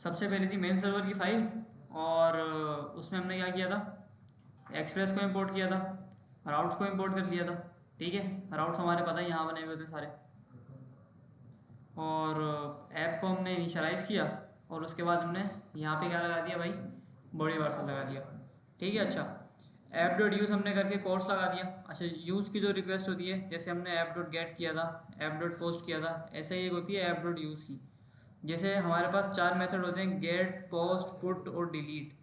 सबसे पहले थी मेन सर्वर की फ़ाइल, और उसमें हमने क्या किया था, एक्सप्रेस को इंपोर्ट किया था, राउट्स को इंपोर्ट कर लिया था। ठीक है, राउट्स हमारे पता है यहाँ बने हुए थे सारे, और ऐप को हमने इनिशियलाइज़ किया, और उसके बाद हमने यहाँ पे क्या लगा दिया भाई, बॉडी पार्सल लगा दिया। ठीक है, अच्छा ऐप डॉट यूज़ हमने करके कोर्स लगा दिया। अच्छा, यूज़ की जो रिक्वेस्ट होती है, जैसे हमने ऐप डॉट गेट किया था, ऐप डॉट पोस्ट किया था, ऐसे ही एक होती है ऐप डॉट यूज़ की। जैसे हमारे पास 4 मेथड होते हैं, गेट, पोस्ट, पुट और डिलीट,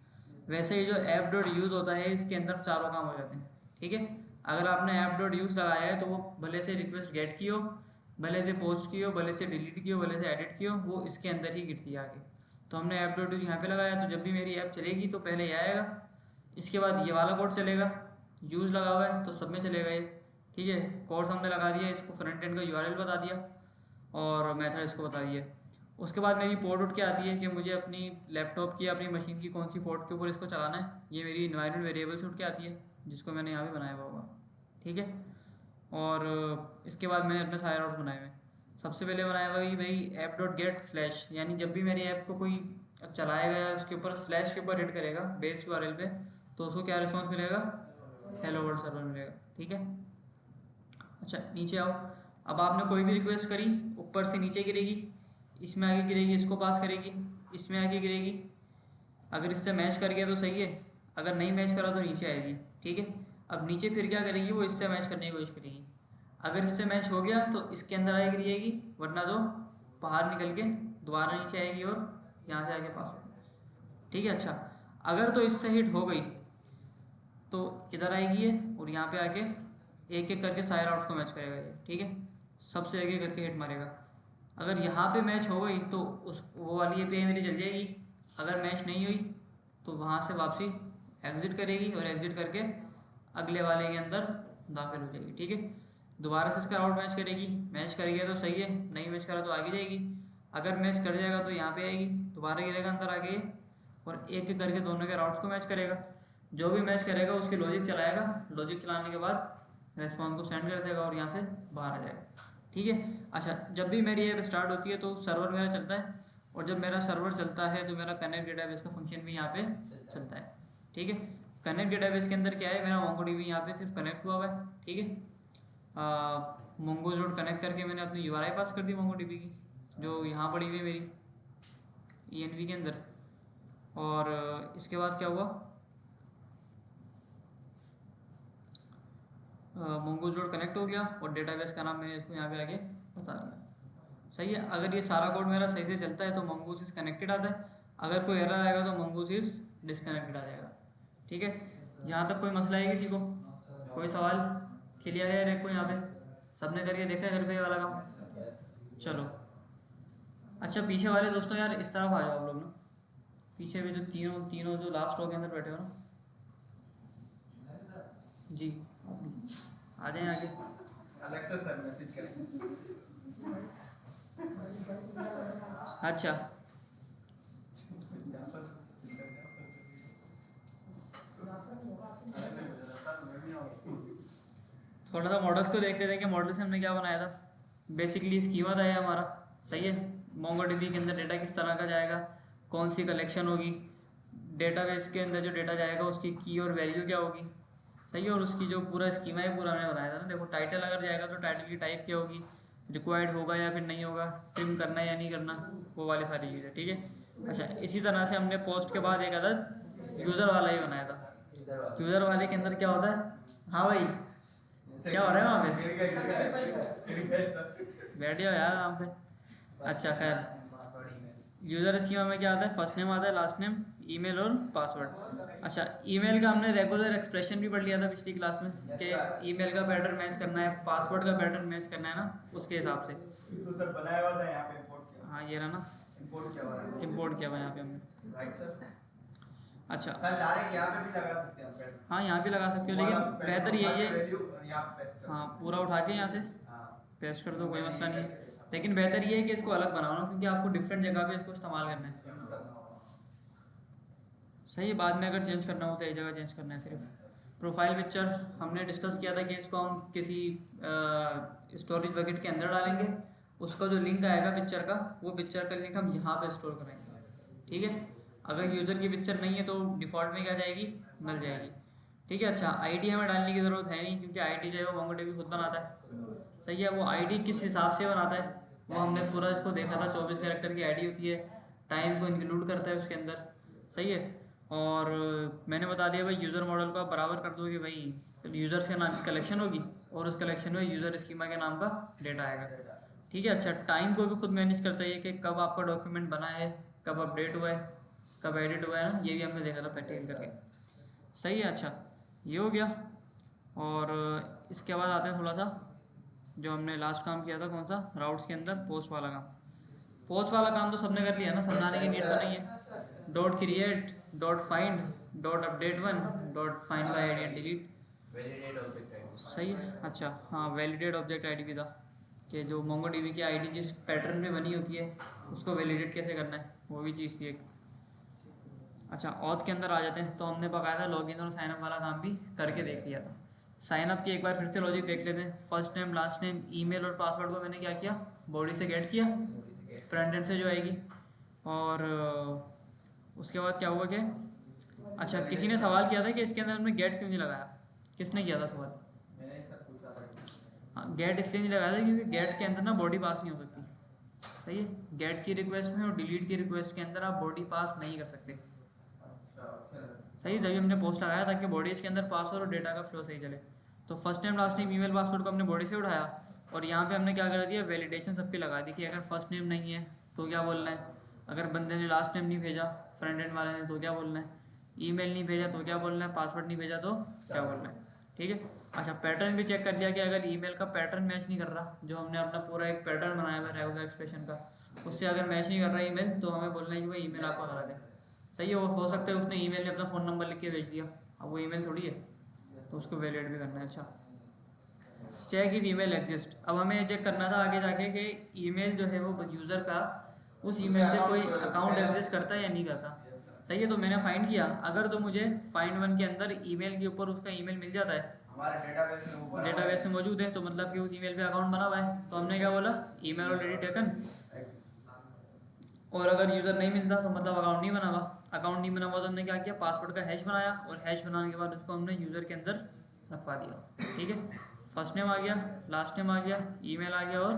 वैसे ही जो ऐप डॉट यूज़ होता है इसके अंदर चारों काम हो जाते हैं। ठीक है, अगर आपने ऐप डॉट यूज़ लगाया है तो वो भले से रिक्वेस्ट गेट की हो, भले से पोस्ट की हो, भले से डिलीट की हो, भले से एडिट की हो, वो इसके अंदर ही गिरती है आगे। तो हमने ऐप डॉट यूज़ यहाँ पे लगाया, तो जब भी मेरी ऐप चलेगी तो पहले ये आएगा, इसके बाद ये वाला कोड चलेगा, यूज़ लगा हुआ है तो सब में चलेगा ये। ठीक है, कोर्स हमने लगा दिया, इसको फ्रंट एंड का यूआरएल बता दिया, और मेथड इसको बता दिया। उसके बाद मेरी पोर्ट उठ के आती है कि मुझे अपनी लैपटॉप की, अपनी मशीन की कौन सी पोर्ट के ऊपर इसको चलाना है, ये मेरी इन्वायरमेंट वेरिएबल्स उठ के आती है, जिसको मैंने यहाँ पे बनाया हुआ होगा। ठीक है, और इसके बाद मैंने अपने सारे राउट्स बनाए हुए। सबसे पहले बनाया हुआ भाई ऐप डॉट गेट स्लैश, यानी जब भी मेरी ऐप को कोई चलाएगा या उसके ऊपर स्लैश के ऊपर हिट करेगा बेस यूआरएल पे, तो उसको क्या रिस्पॉन्स मिलेगा, हेलो वर्ल्ड सर्वर मिलेगा। ठीक है, अच्छा नीचे आओ। अब आपने कोई भी रिक्वेस्ट करी, ऊपर से नीचे गिरेगी, इसमें आगे गिरेगी, इसको पास करेगी, इसमें आगे गिरेगी। अगर इससे मैच कर गया तो सही है, अगर नहीं मैच करा तो नीचे आएगी। ठीक है, अब नीचे फिर क्या करेगी, वो इससे मैच करने की कोशिश करेगी। अगर इससे मैच हो गया तो इसके अंदर आगे गिरेगी, वरना तो बाहर निकल के दोबारा नीचे आएगी और यहाँ से आगे पास होगी। ठीक है, अच्छा अगर तो इससे हिट हो गई तो इधर आएगी ये, और यहाँ पे आके एक एक करके सारे राउट्स को मैच करेगा ये। ठीक है, सबसे एक एक करके हिट मारेगा। अगर यहाँ पे मैच हो गई तो उस वो वाली एपीआई मेरी चल जाएगी, अगर मैच नहीं हुई तो वहाँ से वापसी एग्ज़िट करेगी, और एग्ज़िट करके अगले वाले के अंदर दाखिल हो जाएगी। ठीक है, दोबारा से इसका राउट मैच करेगी, मैच कर गया तो सही है, नहीं मैच करा तो आगे जाएगी। अगर मैच कर जाएगा तो यहाँ पे आएगी, दोबारा गिरेगा अंदर आगे, और एक एक करके दोनों के राउट्स को मैच करेगा। जो भी मैच करेगा उसकी लॉजिक चलाएगा, लॉजिक चलाने के बाद रेस्पॉन्स को सेंड कर देगा और यहाँ से बाहर आ जाएगा। ठीक है, अच्छा जब भी मेरी ऐप स्टार्ट होती है तो सर्वर मेरा चलता है, और जब मेरा सर्वर चलता है तो मेरा कनेक्ट डेटाबेस का फंक्शन भी यहाँ पे चलता है। ठीक है, कनेक्ट डेटाबेस के अंदर क्या है, मेरा मोंगोडीबी यहाँ पे सिर्फ कनेक्ट हुआ हुआ है। ठीक है, मोंगो डॉट कनेक्ट करके मैंने अपनी यूआरआई पास कर दी मोंगोडीबी की, जो यहाँ पड़ी हुई है मेरी ENV के अंदर। और इसके बाद क्या हुआ, मोंगो डॉट कनेक्ट हो गया, और डेटाबेस का नाम मैंने इसको यहाँ पे आगे बता दिया। सही है, अगर ये सारा कोड मेरा सही से चलता है तो मंगूस कनेक्टेड आता है, अगर कोई एरर आएगा तो मंगूस डिसकनेक्टेड आ जाएगा। ठीक है, यहाँ तक कोई मसला है किसी को, कोई सवाल, क्लियर है को यहाँ पे सबने करके देखा है घर पे ये वाला काम? चलो अच्छा, पीछे वाले दोस्तों यार इस तरफ आ जाओ आप लोग ना, पीछे भी जो तीनों तीनों जो लास्ट रो के अंदर बैठे हो ना जी, आ जाएं आगे। अलेक्सा सर मैसेज करें। अच्छा थोड़ा सा मॉडल्स को देख लेते हैं कि मॉडल से हमने क्या बनाया था। बेसिकली स्कीमा था ये हमारा, सही है। मोंगोडीबी के अंदर डेटा किस तरह का जाएगा, कौन सी कलेक्शन होगी, डेटाबेस के अंदर जो डेटा जाएगा उसकी की और वैल्यू क्या होगी, सही है। और उसकी जो पूरा स्कीमा है पूरा हमने बनाया था ना। देखो टाइटल अगर जाएगा तो टाइटल की टाइप क्या होगी, रिक्वायर्ड होगा या फिर नहीं होगा, ट्रिम करना है या नहीं करना, वो वाली सारी चीज़ें। ठीक है, अच्छा इसी तरह से हमने पोस्ट के बाद एक अदद यूज़र वाला ही बनाया था। यूज़र वाले के अंदर क्या होता है, हाँ भाई क्या हो रहा है वहाँ पे, बैठ जाओ यार आराम से। अच्छा खैर, यूज़र स्कीमा में क्या आता है, फर्स्ट नेम आता है, लास्ट नेम, ईमेल और पासवर्ड। अच्छा ईमेल का हमने रेगुलर एक्सप्रेशन भी पढ़ लिया था पिछली क्लास में कि ईमेल का पैटर्न मैच करना है, पासवर्ड का पैटर्न मैच करना है ना, उसके हिसाब से। सर बनाया हुआ था यहाँ पे इंपोर्ट किया। हाँ ये रहा ना, इंपोर्ट किया हुआ है। इम्पोर्ट किया हुआ यहाँ पे हमने। Right sir. अच्छा सर डायरेक्ट यहाँ पे भी लगा सकते हैं सर। हाँ यहाँ भी लगा सकते हो, लेकिन बेहतर यही है, वैल्यू यहाँ पे पेस्ट कर। हाँ पूरा उठा के यहाँ से हाँ पेस्ट कर दो, कोई मसला नहीं है। लेकिन बेहतर ये है कि इसको अलग बनाओ ना, क्योंकि आपको डिफरेंट जगह पे इसको इस्तेमाल करना है। सही है, बाद में अगर चेंज करना हो तो एक जगह चेंज करना है सिर्फ। प्रोफाइल पिक्चर हमने डिस्कस किया था कि इसको हम किसी स्टोरेज बकेट के अंदर डालेंगे, उसका जो लिंक आएगा पिक्चर का, वो पिक्चर का लिंक हम यहाँ पे स्टोर करेंगे। ठीक है। अगर यूज़र की पिक्चर नहीं है तो डिफ़ॉल्ट में क्या जाएगी, नल जाएगी। ठीक है। अच्छा, आईडी हमें डालने की ज़रूरत है नहीं, क्योंकि आईडी जो है वो मोंगोडीबी खुद बनाता है। सही है। वो आईडी किस हिसाब से बनाता है वो हमने पूरा इसको देखा था। 24 कैरेक्टर की आईडी होती है, टाइम को इंक्लूड करता है उसके अंदर। सही है। और मैंने बता दिया भाई, यूज़र मॉडल को आप बराबर कर दो कि भाई यूज़र्स के नाम की कलेक्शन होगी और उस कलेक्शन में यूज़र स्कीमा के नाम का डेटा आएगा। ठीक है। अच्छा, टाइम को भी खुद मैनेज करता है कि कब आपका डॉक्यूमेंट बना है, कब अपडेट हुआ है, कब एडिट हुआ है ना, ये भी हमने देखा था पैटर्न करके। सही है। अच्छा, ये हो गया। और इसके बाद आते हैं थोड़ा सा जो हमने लास्ट काम किया था, कौन सा, राउट्स के अंदर पोस्ट वाला काम। पोस्ट वाला काम तो सबने कर लिया ना, समझाने की नीड तो नहीं है। Dot create, dot find, dot update one, dot find by ID and delete. सही है। अच्छा हाँ, वैलिडेट ऑब्जेक्ट आईडी भी था कि जो मोंगोडीबी की आईडी जिस पैटर्न में बनी होती है उसको वैलिडेट कैसे करना है, वो भी चीज़ थी एक। अच्छा, ऑथ के अंदर आ जाते हैं। तो हमने बाकायदा लॉगिन और साइनअप वाला काम भी करके देख लिया था। साइनअप की एक बार फिर से लॉजिक देख लेते हैं। First name, last name, email और पासवर्ड को मैंने क्या किया, बॉडी से गेट किया, फ्रंट एंड से जो आएगी। और उसके बाद क्या हुआ कि अच्छा, किसी ने सवाल किया था कि इसके अंदर हमने गेट क्यों नहीं लगाया। किसने किया था सवाल? मैंने सर पूछा था। हाँ, गेट इसलिए नहीं लगाया था क्योंकि गेट के अंदर ना बॉडी पास नहीं हो सकती। सही है। गेट की रिक्वेस्ट में और डिलीट की रिक्वेस्ट के अंदर आप बॉडी पास नहीं कर सकते। सही है। जब हमने पोस्ट लगाया ताकि बॉडीज़ के अंदर पास हो और डेटा का फ्लो सही चले, तो first name last name email password को हमने बॉडी से उठाया और यहाँ पे हमने क्या कर दिया, वैलिडेशन सब पे लगा दी कि अगर फर्स्ट नेम नहीं है तो क्या बोलना है, अगर बंदे ने लास्ट नेम नहीं भेजा फ्रंट एंड वाले ने तो क्या बोलना है, ईमेल नहीं भेजा तो क्या बोलना है, पासवर्ड नहीं भेजा तो क्या बोलना है। ठीक है। अच्छा, पैटर्न भी चेक कर लिया कि अगर ईमेल का पैटर्न मैच नहीं कर रहा, जो हमने अपना पूरा एक पैटर्न बनाया हुआ रेगुलर एक्सप्रेशन का, उससे अगर मैच नहीं कर रहा ईमेल तो हमें बोलना है कि भाई ईमेल आपका गलत है। सही है। वो हो सकता है उसने ईमेल में अपना फ़ोन नंबर लिख के भेज दिया, अब वो ईमेल थोड़ी है, तो उसको वैलिडेट भी करना है। अच्छा, चेक इफ ईमेल एग्जिस्ट। अब हमें चेक करना था आगे जाके कि ईमेल जो है वो यूज़र का उस ईमेल से कोई अकाउंट एग्जिस्ट करता है या नहीं करता। सही है। तो मैंने फाइंड किया, अगर तो मुझे फाइंड वन के अंदर ईमेल के ऊपर उसका ईमेल मिल जाता है, हमारे डेटाबेस में मौजूद है, तो मतलब कि उस ईमेल पे अकाउंट बना हुआ है, तो हमने क्या बोला, ईमेल ऑलरेडी टेकन। और अगर यूज़र नहीं मिलता तो मतलब अकाउंट नहीं बना हुआ। अकाउंट नहीं बना हुआ तो हमने क्या किया, पासवर्ड का हैश बनाया और हैश बनाने के बाद उसको हमने यूज़र के अंदर रखवा दिया। ठीक है। फर्स्ट नेम आ गया, लास्ट नेम आ गया, ईमेल आ गया और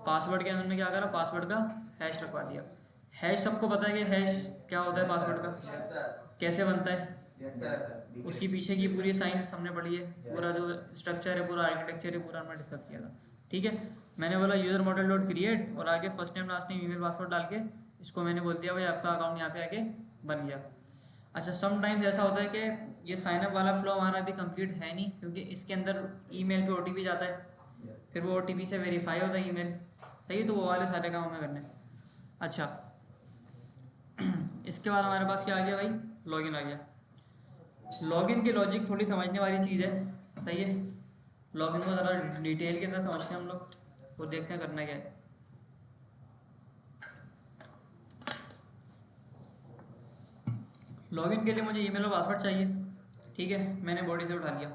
पासवर्ड के अंदर हमने क्या करा, पासवर्ड का हैश रखवा दिया। हैश सबको पता है कि हैश क्या होता है, पासवर्ड का कैसे बनता है, उसकी पीछे की पूरी साइंस हमने पढ़ी है, पूरा जो स्ट्रक्चर है, पूरा आर्किटेक्चर है, पूरा हमने डिस्कस किया था। ठीक है। मैंने बोला यूज़र मॉडल डॉट क्रिएट और आगे first name last name email password डाल के इसको मैंने बोल दिया भाई आपका अकाउंट यहाँ पे आके बन गया। अच्छा, समटाइम्स ऐसा होता है कि ये साइनअप वाला फ्लो हमारा अभी कंप्लीट है नहीं, क्योंकि इसके अंदर ईमेल पे ओटीपी जाता है, फिर वो ओटीपी से वेरीफाई होता है ईमेल। सही है। तो वो वाले सारे काम हमें करने हैं। अच्छा, इसके बाद हमारे पास क्या आ गया भाई, लॉगिन आ गया। लॉगिन की लॉजिक थोड़ी समझने वाली चीज़ है। सही है। लॉगिन को ज़रा डिटेल के अंदर समझते हैं हम लोग, वो देखते हैं करना क्या है। लॉगिन के लिए मुझे ईमेल और पासवर्ड चाहिए। ठीक है। मैंने बॉडी से उठा लिया।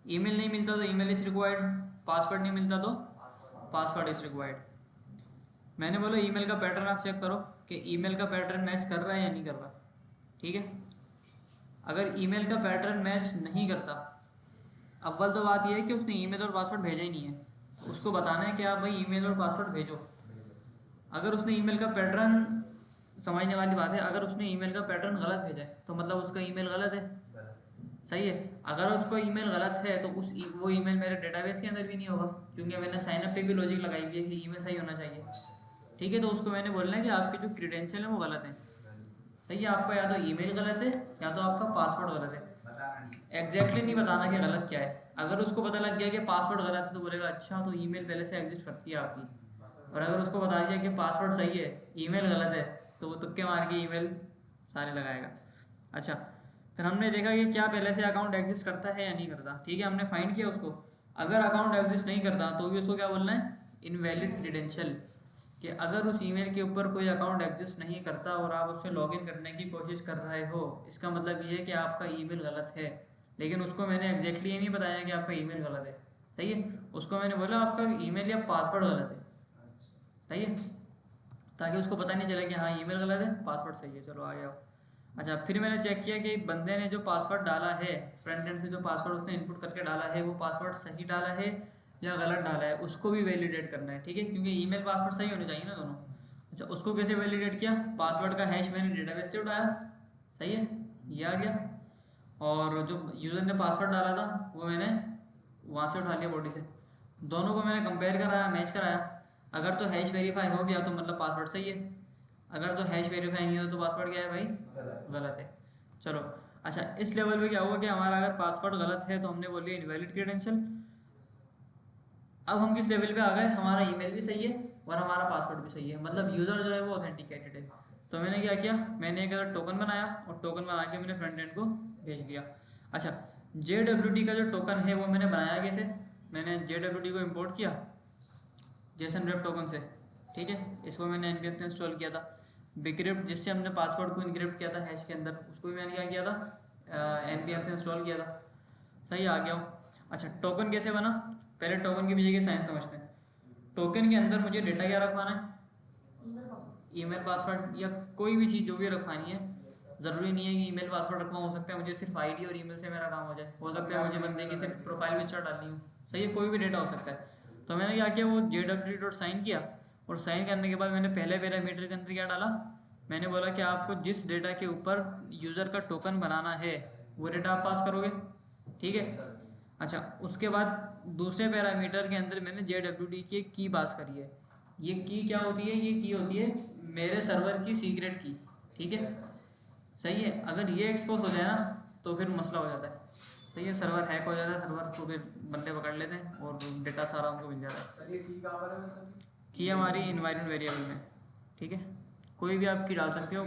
ईमेल नहीं मिलता तो ईमेल इज़ रिक्वायर्ड, पासवर्ड नहीं मिलता तो पासवर्ड इज़ रिक्वायर्ड। मैंने बोला ईमेल का पैटर्न आप चेक करो कि ईमेल का पैटर्न मैच कर रहा है या नहीं कर रहा। ठीक है। अगर ईमेल का पैटर्न मैच नहीं करता, अव्वल तो बात यह है कि उसने ईमेल और पासवर्ड भेजा ही नहीं है, उसको बताना है कि आप भाई ईमेल और पासवर्ड भेजो। अगर उसने ईमेल का पैटर्न, समझने वाली बात है, अगर उसने ईमेल का पैटर्न गलत भेजा है तो मतलब उसका ईमेल गलत है। सही है। अगर उसका ईमेल गलत है तो वो ईमेल मेरे डेटाबेस के अंदर भी नहीं होगा, क्योंकि मैंने साइनअप पे भी लॉजिक लगाई हुई है कि ईमेल सही होना चाहिए। ठीक है। तो उसको मैंने बोलना है कि आपके जो क्रीडेंशियल है वो गलत है। सही है। आपका या तो ईमेल गलत है या तो आपका पासवर्ड गलत है। एग्जैक्टली नहीं बताना कि गलत क्या है। अगर उसको पता लग गया कि पासवर्ड गलत है तो बोलेगा अच्छा तो ईमेल पहले से एग्जिस्ट करती है आपकी, और अगर उसको बता दिया कि पासवर्ड सही है ईमेल गलत है तो वो तुक्के मार के ईमेल सारे लगाएगा। अच्छा, फिर हमने देखा कि क्या पहले से अकाउंट एग्जिस्ट करता है या नहीं करता। ठीक है। हमने फाइंड किया उसको, अगर अकाउंट एग्जिस्ट नहीं करता तो भी उसको क्या बोलना है, इनवैलिड क्रीडेंशियल। कि अगर उस ईमेल के ऊपर कोई अकाउंट एग्जिस्ट नहीं करता और आप उससे लॉगिन करने की कोशिश कर रहे हो, इसका मतलब ये है कि आपका ईमेल गलत है। लेकिन उसको मैंने एग्जैक्टली ये नहीं बताया कि आपका ईमेल गलत है। सही है। उसको मैंने बोला आपका ईमेल या पासवर्ड गलत है। सही है। ताकि उसको पता नहीं चले कि हाँ ईमेल गलत है, पासवर्ड सही है। चलो आ गया। अच्छा, फिर मैंने चेक किया कि बंदे ने जो पासवर्ड डाला है, फ्रंट एंड से जो पासवर्ड उसने इनपुट करके डाला है, वो पासवर्ड सही डाला है या गलत डाला है, उसको भी वैलिडेट करना है। ठीक है, क्योंकि ईमेल पासवर्ड सही होने चाहिए ना दोनों। अच्छा, उसको कैसे वैलिडेट किया? पासवर्ड का हैश मैंने डेटाबेस से उठाया, सही है, ये आ गया। और जो यूज़र ने पासवर्ड डाला था वो मैंने वहाँ से उठा लिया, बॉडी से। दोनों को मैंने कंपेयर कराया, मैच कराया। अगर तो हैश वेरीफाई हो गया तो मतलब पासवर्ड सही है, अगर तो हैश वेरीफाई नहीं हो तो पासवर्ड क्या है भाई? गलत है। चलो, अच्छा, इस लेवल पे क्या हुआ कि हमारा अगर पासवर्ड गलत है तो हमने बोल दिया इनवैलिड क्रेडेंशियल। अब हम किस लेवल पे आ गए? हमारा ईमेल भी सही है और हमारा पासवर्ड भी सही है, मतलब यूज़र जो है वो ऑथेंटिकेटेड है। तो मैंने क्या किया, मैंने एक टोकन बनाया और टोकन बना के मैंने फ्रंट एंड को भेज दिया। अच्छा, JWT का जो टोकन है वो मैंने बनाया कैसे? मैंने JWT को इम्पोर्ट किया जेसन वेब टोकन से। ठीक है, इसको मैंने npm से इंस्टॉल किया था। बिक्रिप्ट, जिससे हमने पासवर्ड को इनक्रिप्ट किया था हैश के अंदर, उसको भी मैंने क्या किया था? npm से इंस्टॉल किया था। सही आ गया हो। अच्छा, टोकन कैसे बना? पहले टोकन के पीछे की साइंस समझते हैं। टोकन के अंदर मुझे डेटा क्या रखवाना है? ईमेल पासवर्ड या कोई भी चीज़ जो भी रखवानी है। ज़रूरी नहीं है कि ईमेल पासवर्ड रखना, हो सकता है मुझे सिर्फ आईडी और ईमेल से मेरा काम हो जाए, हो सकता है मुझे बंदे की सिर्फ प्रोफाइल पिक्चर डालनी हो। सही है, कोई भी डेटा हो सकता है। तो मैंने क्या किया, वो JWT साइन किया, और साइन करने के बाद मैंने पहले पैरामीटर के अंदर क्या डाला? मैंने बोला कि आपको जिस डेटा के ऊपर यूज़र का टोकन बनाना है वो डेटा आप पास करोगे। ठीक है। अच्छा, उसके बाद दूसरे पैरामीटर के अंदर मैंने JWT की एक की पास करी है। ये की क्या होती है? ये की होती है मेरे सर्वर की सीक्रेट की। ठीक है, सही है। अगर ये एक्सपोज हो जाए ना तो फिर मसला हो जाता है। सही है, सर्वर हैक हो जाता है, सर्वर को फिर बंदे पकड़ लेते हैं और डेटा सारा उनको मिल जाता है। सर ये की कहाँ पर है वैसे? की हमारी इन्वायरमेंट वेरिएबल में। ठीक है, कोई भी आपकी डाल सकते हो,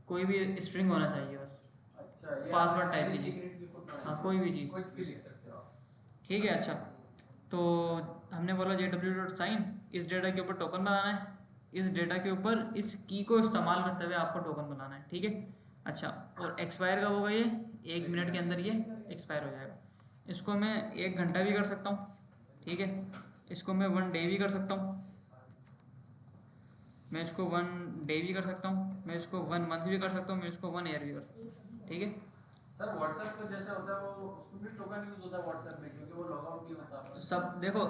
कोई भी स्ट्रिंग होना चाहिए बस, अच्छा, ये पासवर्ड टाइप की सीक्रेट चीज़। की खुद बनाई हाँ, है। कोई भी चीज़। कुछ भी लिख सकते हो आप। ठीक है। अच्छा, तो हमने बोला JWT इस डेटा के ऊपर टोकन बनाना है, इस डेटा के ऊपर इस की को इस्तेमाल करते हुए आपको टोकन बनाना है। ठीक है। अच्छा, और एक्सपायर कब होगा? ये 1 मिनट के अंदर ये एक्सपायर हो जाएगा। इसको मैं 1 घंटा भी कर सकता हूँ। ठीक है, इसको मैं 1 डे भी कर सकता हूँ, मैं इसको 1 डे भी कर सकता हूँ, मैं इसको 1 मंथ भी कर सकता हूँ, मैं इसको 1 ईयर भी कर सकता हूँ। ठीक है। सर व्हाट्सएप तो जैसे होता है वो उसमें भी टोकन यूज होता है व्हाट्सएप में, क्योंकि वो लॉग आउट नहीं होता। सब देखो,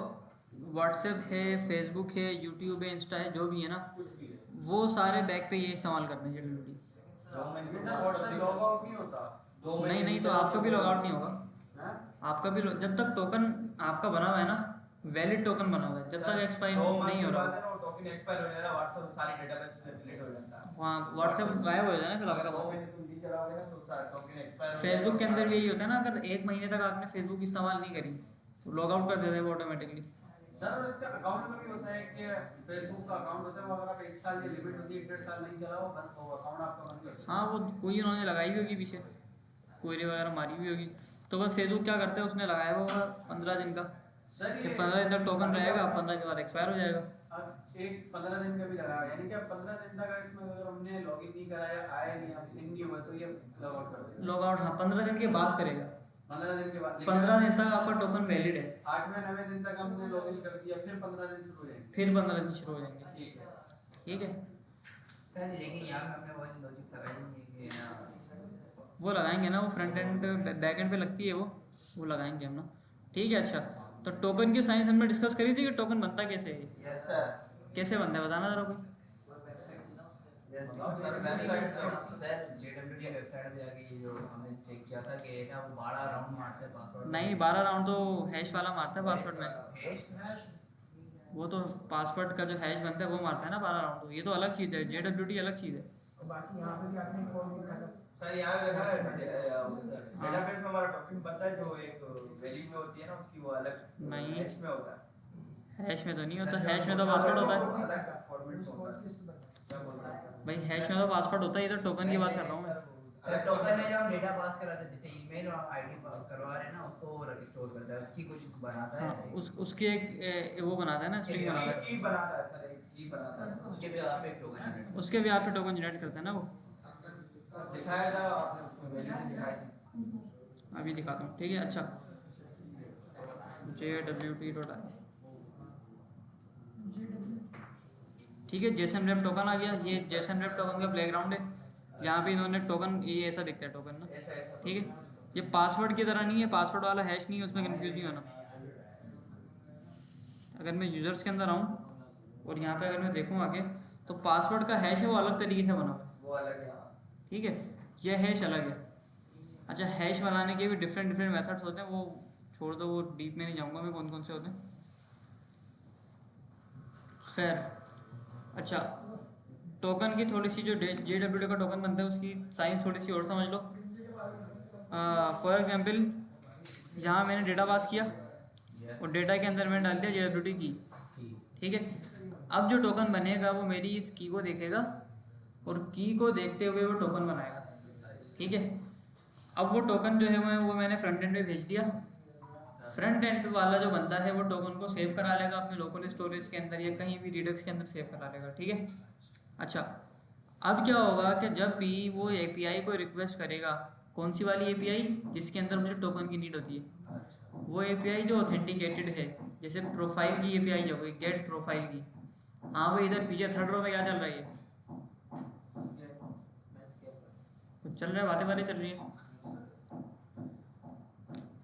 व्हाट्सएप है, फेसबुक है, यूट्यूब है, इंस्टा है, जो भी है ना, कुछ भी है। वो सारे बैक पे ये इस्तेमाल करते हैं JWT। Sir WhatsApp log out नहीं होता। नहीं नहीं, तो आपका भी लॉग आउट नहीं होगा। हैं? आपका भी जब तक टोकन आपका बना हुआ है ना, वैलिड टोकन बना हुआ है, जब तक एक्सपायर नहीं हो रहा, टोकन एक्सपायर हो जाएगा, व्हाट्सएप सारी डेटाबेस से डिलीट हो जाता है। वहाँ व्हाट्सएप गायब हो जाए ना फिर आपका वहाँ से। तुम भी चलाओगे ना तो सारा टोकन एक्सपायर हो फेसबुक के अंदर भी यही होता है ना, अगर 1 महीने तक आपने फेसबुक इस्तेमाल नहीं करी तो लॉग आउट कर देता है वो ऑटोमेटिकली। सर और इसका अकाउंट में भी होता है कि फेसबुक का अकाउंट होता है वो अगर आप 1 साल की लिमिट होती है 1.5 साल नहीं चला वो बंद होगा, अकाउंट आपका बंद कर देगा। हाँ, वो कोई उन्होंने लगाई भी होगी पीछे, क्वेरी वगैरह मारी भी होगी। तो बस फेसबुक क्या करता है, उसने लगाया हुआ होगा 15 दिन का, सर कि ये 15 दिन तक टोकन रहेगा, 15 के बाद एक्सपायर हो जाएगा। अब एक 15 दिन का भी लगा है, यानी कि अब 15 दिन तक इसमें अगर हमने लॉगिन नहीं कराया, आया नहीं, अब इन नहीं हुआ तो ये लॉग आउट कर देगा। लॉग आउट, हाँ, 15 दिन के बाद करेगा। 15 दिन के बाद 15 दिन तक आपका टोकन वैलिड है, 8वें 9वें दिन तक हमने लॉगिन कर दिया, फिर 15 दिन शुरू हो जाएंगे। फिर 15 दिन शुरू हो जाएंगे। ठीक है। ठीक है, सर लेकिन यहाँ पे हमने वही लॉजिक लगाई नहीं है कि ना, वो लगाएंगे ना, वो फ्रंट एंड बैक एंड पे लगती है, वो लगाएंगे हम ना। ठीक है। अच्छा, तो टोकन की साइंस हमने डिस्कस करी थी कि टोकन बनता कैसे है, यस सर। कैसे बनता है, बताना जरा कोई। Sir website sir JWT website पे जाके ये जो हमने चेक किया था कि ना वो 12 राउंड मारते हैं पासवर्ड नहीं, 12 राउंड तो हैश वाला मारता है पासवर्ड में। हैश। वो तो पासवर्ड का जो हैश बनता है वो मारता है ना 12 राउंड, तो ये तो अलग चीज़ है, JWT अलग चीज़ है। बाकी यहाँ पे भी आपने एक और लिखा था। सर यहाँ पे लिखा है डेटाबेस में हमारा टोकन बनता है, जो एक वैल्यू में होती है ना उसकी वो अलग नहीं। हैश में होता है। हैश में तो नहीं होता, हैश में तो पासवर्ड होता है अलग फॉर्मेट में होता है। क्या बोलता है भाई, हैश में तो पासवर्ड होता है, ये तो टोकन की बात कर रहा हूँ मैं। सर टोकन में जो हम डेटा पास कराते हैं, जैसे ईमेल और आईडी पास करवा रहे हैं ना, उसको स्टोर करता है, उसकी कुछ बनाता हाँ, है। उसकी एक वो बनाता है ना, स्ट्रिंग बनाता है, की बनाता है सर, एक की बनाता है। उसके भी आप एक टोकन जनरेट उसके भी आप पे टोकन जनरेट करता है ना वो। दिखाया था आपने वैल्यू दिखाई थी। अभी दिखाता हूँ। ठीक है। अच्छा, JWT.i। ठीक है। जेसन रैप टोकन आ गया, ये जेसन रैप टोकन का प्लेग्राउंड है, जहाँ पे इन्होंने टोकन, ये ऐसा दिखता है टोकन ना, ऐसा ऐसा ठीक है। ये पासवर्ड की तरह नहीं है, पासवर्ड वाला हैश नहीं है, उसमें कंफ्यूज नहीं होना। अगर मैं यूज़र्स के अंदर आऊँ और यहाँ पे अगर मैं देखूँ आगे, तो पासवर्ड का हैश है वो अलग तरीके से बना हुआ है, वो अलग है। ठीक है। ये हैश अलग है। अच्छा, हैश बनाने के भी डिफरेंट डिफरेंट मेथड्स होते हैं, वो छोड़ दो, वो डीप में नहीं जाऊँगा मैं कौन कौन से होते हैं। खैर, अच्छा, टोकन की थोड़ी सी जो JWT का टोकन बनता है उसकी साइंस थोड़ी सी और समझ लो। फॉर एग्जांपल, यहाँ मैंने डेटा पास किया और डेटा के अंदर मैंने डाल दिया JWT की, ठीक है। अब जो टोकन बनेगा वो मेरी इस की को देखेगा और की को देखते हुए वो टोकन बनाएगा, ठीक है। अब वो टोकन जो है वो मैंने फ्रंट एंड पे भेज दिया। फ्रंट एंड पे वाला जो बंदा है वो टोकन को सेव करा लेगा अपने लोकल स्टोरेज के अंदर या कहीं भी रिडक्स के अंदर सेव करा लेगा, ठीक है। अच्छा, अब क्या होगा कि जब भी वो API को रिक्वेस्ट करेगा, कौन सी वाली API जिसके अंदर मुझे टोकन की नीड होती है, वो API जो ऑथेंटिकेटेड है, जैसे प्रोफाइल की API हो गई, गेट प्रोफाइल की। हाँ भाई, इधर पीछे थर्ड रो में क्या चल रहा है? कुछ चल रहा है, बातें बातें चल रही है।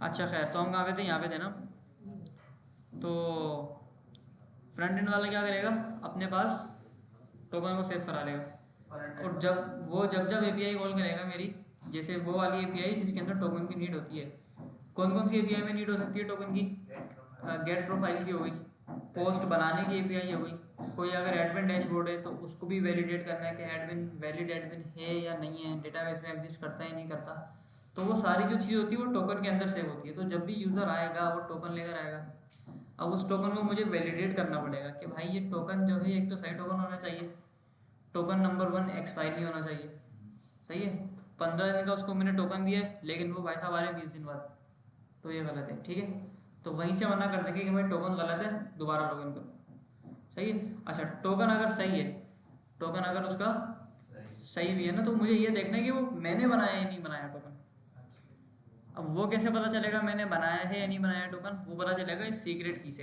अच्छा खैर, तो हम कहाँ पे थे? यहाँ पे थे ना। तो फ्रंट एंड वाला क्या करेगा, अपने पास टोकन को सेव करा लेगा और जब API कॉल करेगा मेरी, जैसे वो वाली API जिसके अंदर टोकन की नीड होती है, कौन कौन सी API में नीड हो सकती है टोकन की? गेट प्रोफाइल की हो गई, पोस्ट बनाने की API हो गई, कोई अगर एडमिन डैशबोर्ड है तो उसको भी वैलिडेट करना है कि एडमिन वैलिड एडमिन है या नहीं है, डेटाबेस में एग्जिस्ट करता है नहीं करता। तो वो सारी जो चीज़ होती है वो टोकन के अंदर सेव होती है। तो जब भी यूज़र आएगा वो टोकन लेकर आएगा। अब उस टोकन को मुझे वैलिडेट करना पड़ेगा कि भाई ये टोकन जो है, एक तो सही टोकन होना चाहिए, टोकन नंबर 1 एक्सपायर नहीं होना चाहिए, सही है। 15 दिन का उसको मैंने टोकन दिया है, लेकिन वो भाई साहब आ रहे हैं 20 दिन बाद, तो ये गलत है, ठीक है। तो वहीं से मना कर देंगे कि भाई टोकन गलत है, दोबारा लॉगिन करो, सही है। अच्छा, टोकन अगर सही है, टोकन अगर उसका सही भी है ना, तो मुझे ये देखना है कि वो मैंने बनाया या नहीं बनाया टोकन। अब वो कैसे पता चलेगा मैंने बनाया है या नहीं बनाया टोकन? वो पता चलेगा इस सीक्रेट की से,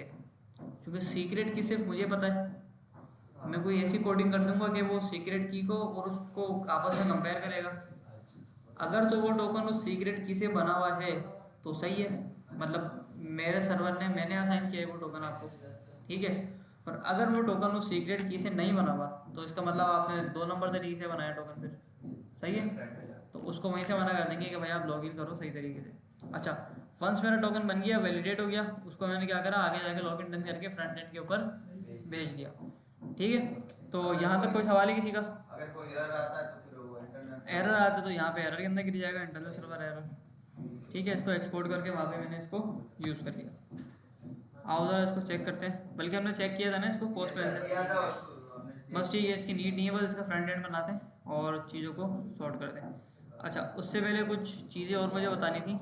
क्योंकि सीक्रेट की सिर्फ मुझे पता है। मैं कोई ऐसी कोडिंग कर दूंगा कि वो सीक्रेट की को और उसको आपस में कंपेयर करेगा। अगर तो वो टोकन उस सीक्रेट की से बना हुआ है तो सही है, मतलब मेरे सर्वर ने, मैंने असाइन किया है वो टोकन आपको, ठीक है। और अगर वो टोकन उस सीक्रेट की से नहीं बना हुआ तो इसका मतलब आपने 2 नंबर तरीके से बनाया टोकन, फिर सही है। तो उसको वहीं से मना कर देंगे कि भाई आप लॉगिन करो सही तरीके से। अच्छा, वंस मेरा टोकन बन गया, वैलिडेट हो गया, उसको मैंने क्या करा, आगे जाके लॉगिन डन करके फ्रंट एंड के ऊपर भेज दिया, ठीक है। तो यहाँ तक कोई सवाल है किसी का? अगर कोई एरर आता है तो फिर वो इंटरनल एरर आता है तो यहाँ पे एरर के अंदर गिर जाएगा, इंटरनल सर्वर एरर, ठीक है। इसको एक्सपोर्ट करके वहाँ पे मैंने इसको यूज़ कर लिया। आओ ज़रा इसको चेक करते हैं, बल्कि हमने चेक किया था ना इसको पोस्ट पेन से, किया था उसको हमने बस ठीक है। इसकी नीड नहीं है, बस इसका फ्रंट एंड बनाते हैं और चीज़ों को सॉर्ट करते हैं। अच्छा, उससे पहले कुछ चीज़ें और मुझे बतानी थी।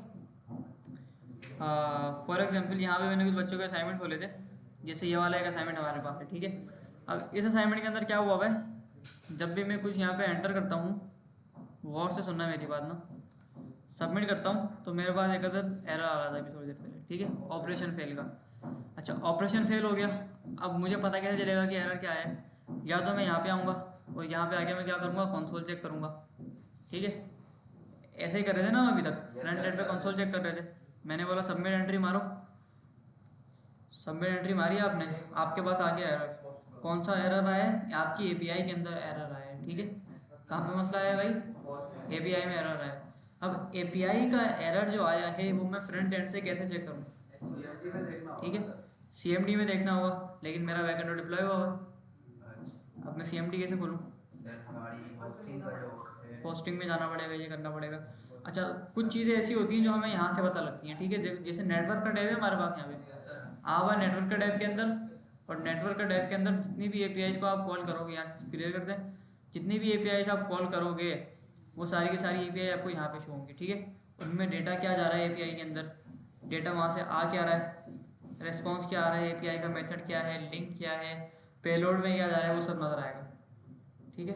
फॉर एग्जांपल, यहाँ पे मैंने कुछ बच्चों के असाइनमेंट खोले थे, जैसे ये वाला एक असाइनमेंट हमारे पास है, ठीक है। अब इस असाइनमेंट के अंदर क्या हुआ है, जब भी मैं कुछ यहाँ पे एंटर करता हूँ, गौर से सुनना मेरी बात ना, सबमिट करता हूँ तो मेरे पास एक अदद एरर आ रहा था अभी थोड़ी देर पहले, ठीक है, ऑपरेशन फेल का। अच्छा, ऑपरेशन फेल हो गया। अब मुझे पता कैसे चलेगा कि एरर क्या है? या तो मैं यहाँ पे आऊँगा और यहाँ पे आके मैं क्या करूँगा, कंसोल चेक करूँगा, ठीक है। ऐसे ही कर रहे थे ना हम अभी तक, फ्रंट एंड पे कंसोल चेक कर रहे थे। मैंने बोला सबमिट एंट्री मारो, सबमिट एंट्री मारी आपने, आपके पास आ गया एरर। कौन सा एरर आया है? आपकी API के अंदर एरर आया है, ठीक है। कहाँ पे मसला आया भाई? API में एरर आया। अब API का एरर जो आया है वो मैं फ्रंट एंड से कैसे चेक करूँ? ठीक है, CMD में देखना होगा, लेकिन मेरा बैकएंड डिप्लॉय हुआ है। अब मैं CMD कैसे खोलूँ? पोस्टिंग में जाना पड़ेगा, ये करना पड़ेगा। अच्छा, कुछ चीज़ें ऐसी होती हैं जो हमें यहाँ से पता लगती हैं, ठीक है। जैसे नेटवर्क का टैब है हमारे पास यहाँ पे, आप नेटवर्क का टैब के अंदर, और नेटवर्क का टैब के अंदर जितनी भी APIs को आप कॉल करोगे, यहाँ से क्लियर करते हैं, जितनी भी APIs आप कॉल करोगे वो सारी की सारी API आपको यहाँ पे शो होंगी, ठीक है। उनमें डेटा क्या जा रहा है API के अंदर, डेटा वहाँ से आ क्या रहा है, रिस्पॉन्स क्या आ रहा है, API का मेथड क्या है, लिंक क्या है, पेलोड में क्या जा रहा है, वो सब नज़र आएगा, ठीक है।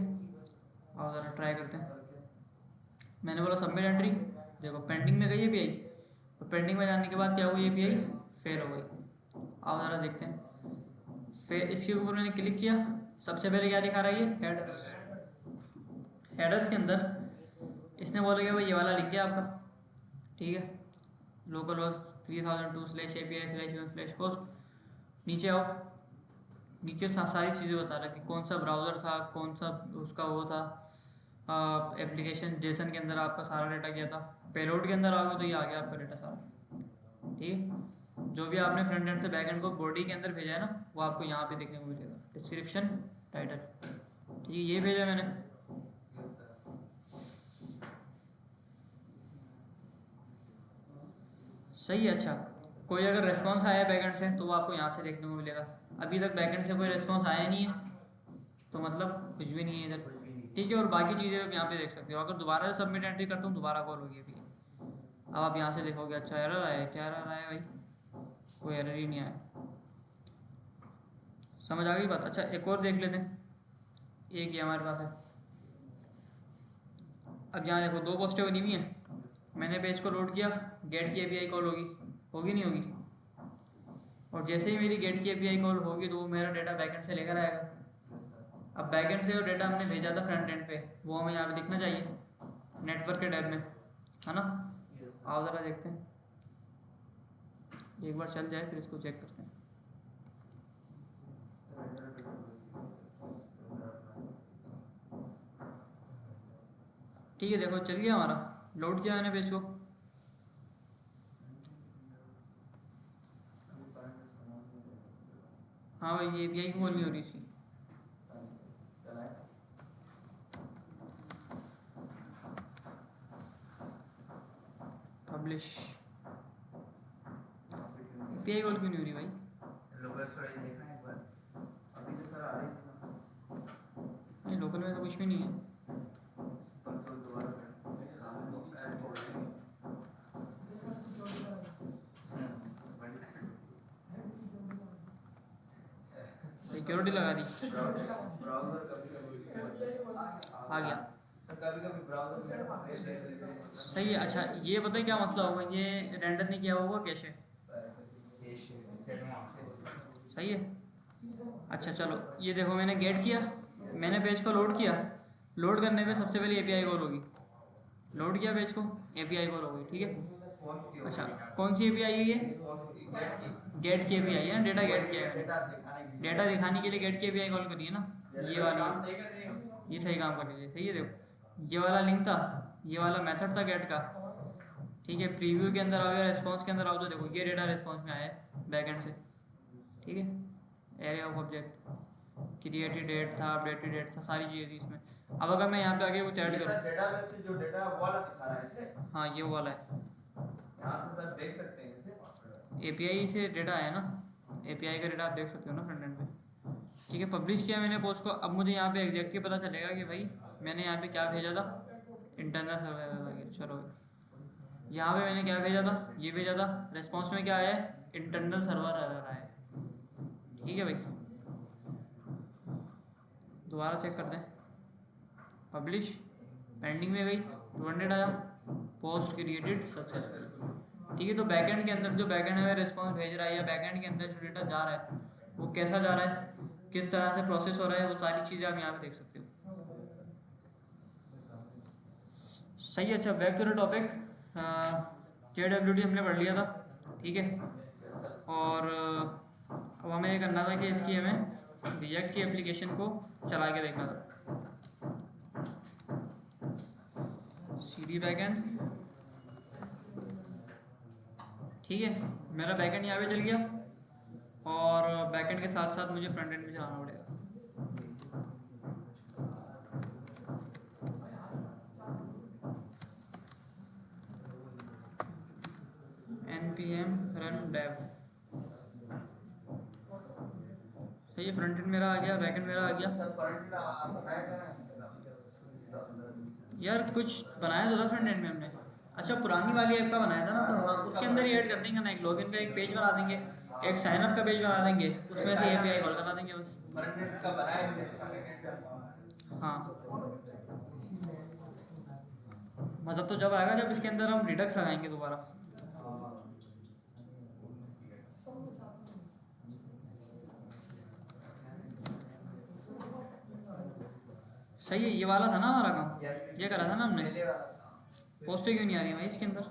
और ज़रा ट्राई करते हैं। मैंने बोला सबमिट एंट्री, देखो पेंडिंग में गई API, और पेंडिंग में जाने के बाद क्या हुई, API फेल हो गई। आओ ज़रा देखते हैं। फिर इसके ऊपर मैंने क्लिक किया, सबसे पहले क्या दिखा रहा है ये हेडर्स। हेडर्स के अंदर इसने बोला कि भाई ये वाला लिंक है आपका, ठीक है, लोकल होस्ट 3002/API/1/post। नीचे आओ, नीचे सारी चीज़ें बता रहा कि कौन सा ब्राउज़र था, कौन सा उसका वो था, एप्लीकेशन जेसन के अंदर आपका सारा डाटा गया था। पेलोड के अंदर आओगे तो ये आ गया आपका डाटा सारा, ठीक है। जो भी आपने फ्रंट एंड से बैक एंड को बॉडी के अंदर भेजा है ना, वो आपको यहाँ पे देखने को मिलेगा, डिस्क्रिप्शन, टाइटल, ठीक है, ये भेजा मैंने। सही है। अच्छा, कोई अगर रेस्पॉन्स आया बैकएंड से तो वो आपको यहाँ से देखने को मिलेगा। अभी तक बैकएंड से कोई रेस्पॉन्स आया नहीं है तो मतलब कुछ भी नहीं है इधर, ठीक है। और बाकी चीज़ें आप यहाँ पे देख सकते हो। अगर दोबारा से सबमिट एंट्री करता हूँ दोबारा कॉल होगी अभी। अब आप यहाँ से देखोगे, अच्छा एरर आया है, क्या एरर आया भाई? कोई एरर ही नहीं आया। समझ आ गई बात? अच्छा, एक और देख लेते हैं, एक ही हमारे पास है। अब यहाँ देखो 2 पोस्टें बनी हुई हैं। मैंने पेज को लोड किया, गेट की एपीआई कॉल होगी नहीं होगी? और जैसे ही मेरी गेट की एपीआई कॉल होगी तो वो मेरा डेटा बैकएंड से लेकर आएगा। अब बैकएंड से जो डेटा हमने भेजा था फ्रंट एंड पे वो हमें यहाँ पे दिखना चाहिए नेटवर्क के टैब में, है ना? आओ ज़रा देखते हैं, एक बार चल जाए फिर इसको चेक करते हैं। ठीक है, देखो चल गया हमारा, लोड किया मैंने पेज को। हाँ भाई, ये एपीआई कॉल नहीं हो रही थी। पब्लिश, एपीआई कॉल क्यों नहीं हो रही भाई? लोकल स्टोरेज देखना है एक बार। अभी तो सर आ रही थी ना। नहीं, लोकल में तो कुछ भी नहीं है। तो दोबारा सिक्योरिटी लगा दी, ब्राउज़र आ गया। कभी ब्राउज़र में सही है। अच्छा, ये पता है क्या मसला होगा? ये रेंडर नहीं किया होगा कैशे। सही है। अच्छा चलो, ये देखो मैंने गेट किया, मैंने पेज को लोड किया। लोड करने पे सबसे पहले एपीआई कॉल होगी। लोड किया पेज को, एपीआई कॉल हो गई, ठीक है। अच्छा, कौन सी एपीआई है ये? गेट की एपीआई है ना, डेटा गेट किया है। डेटा दिखाने के लिए गेट की एपीआई कॉल करिए ना, ये वाली, ये सही काम कर लीजिए। सही है, देखो ये वाला लिंक था, ये वाला मेथड था गेट का, ठीक है। प्रीव्यू के अंदर आओ या रिस्पॉन्स के अंदर आओ तो देखो ये डेटा रिस्पॉन्स में आया है बैकएंड से, ठीक है। Area of object, created date था, अपडेटेड डेट था, सारी चीज़ें थी इसमें। अब अगर मैं यहाँ पे आगे कुछ ऐड करूँ, डेटाबेस से जो डेटा वाला दिखा रहा है इसे हाँ ये वाला है, यहाँ से सर देख सकते हैं इसे। एपीआई से डेटा आया ना, एपीआई का डेटा आप देख सकते हो ना फ्रंट एंड पे, ठीक है। पब्लिश किया मैंने पोस्ट को। अब मुझे यहाँ पे एग्जैक्टली पता चलेगा कि भाई मैंने यहाँ पे क्या भेजा था, इंटरनल सर्वर। चलो, यहाँ पे मैंने क्या भेजा था, ये भेजा था। रिस्पॉन्स में क्या आया है? इंटरनल सर्वर एरर आया है, ठीक है भाई। दोबारा चेक करते हैं। पब्लिश, पेंडिंग में गई, 200 आया, पोस्ट क्रिएटेड सक्सेसफुल, ठीक है। तो बैकएंड के अंदर जो बैकएंड हमें रिस्पॉन्स भेज रहा है या बैकएंड के अंदर जो डेटा जा रहा है वो कैसा जा रहा है, किस तरह से प्रोसेस हो रहा है, वो सारी चीज़ें आप यहाँ पे देख सकते हो। सही है। अच्छा, back to the topic. JWT हमने पढ़ लिया था, ठीक है। और अब हमें ये करना था कि इसकी हमें रिएक्ट की एप्लीकेशन को चला के देखना था। CD बैकएंड, ठीक है। मेरा बैकएंड यहाँ पे चल गया और बैकएंड के साथ साथ मुझे फ्रंट एंड भी चलाना पड़ेगा। npm run dev, सही है। फ्रंट एंड मेरा आ गया, बैकएंड मेरा आ गया। सर फ्रंट आप बनाया क्या है? यार कुछ बनाया तो था फ्रंट एंड में हमने। अच्छा, पुरानी वाली ऐप का बनाया था ना, तो हाँ उसके अंदर ही ऐड कर देंगे ना। एक लॉगिन का एक पेज बना देंगे, एक साइन अप का पेज बना देंगे, उसमें से एपीआई कॉल करा देंगे बस। फ्रंट का बनाया नहीं था, बैकएंड का। हाँ, मतलब तो जब आएगा जब इसके अंदर हम रिडक्स लगाएंगे दोबारा। सही है, ये वाला था ना हमारा काम, Yes. ये करा था ना हमने। पहले वाला था। पोस्टें क्यों नहीं आ रही भाई इसके अंदर?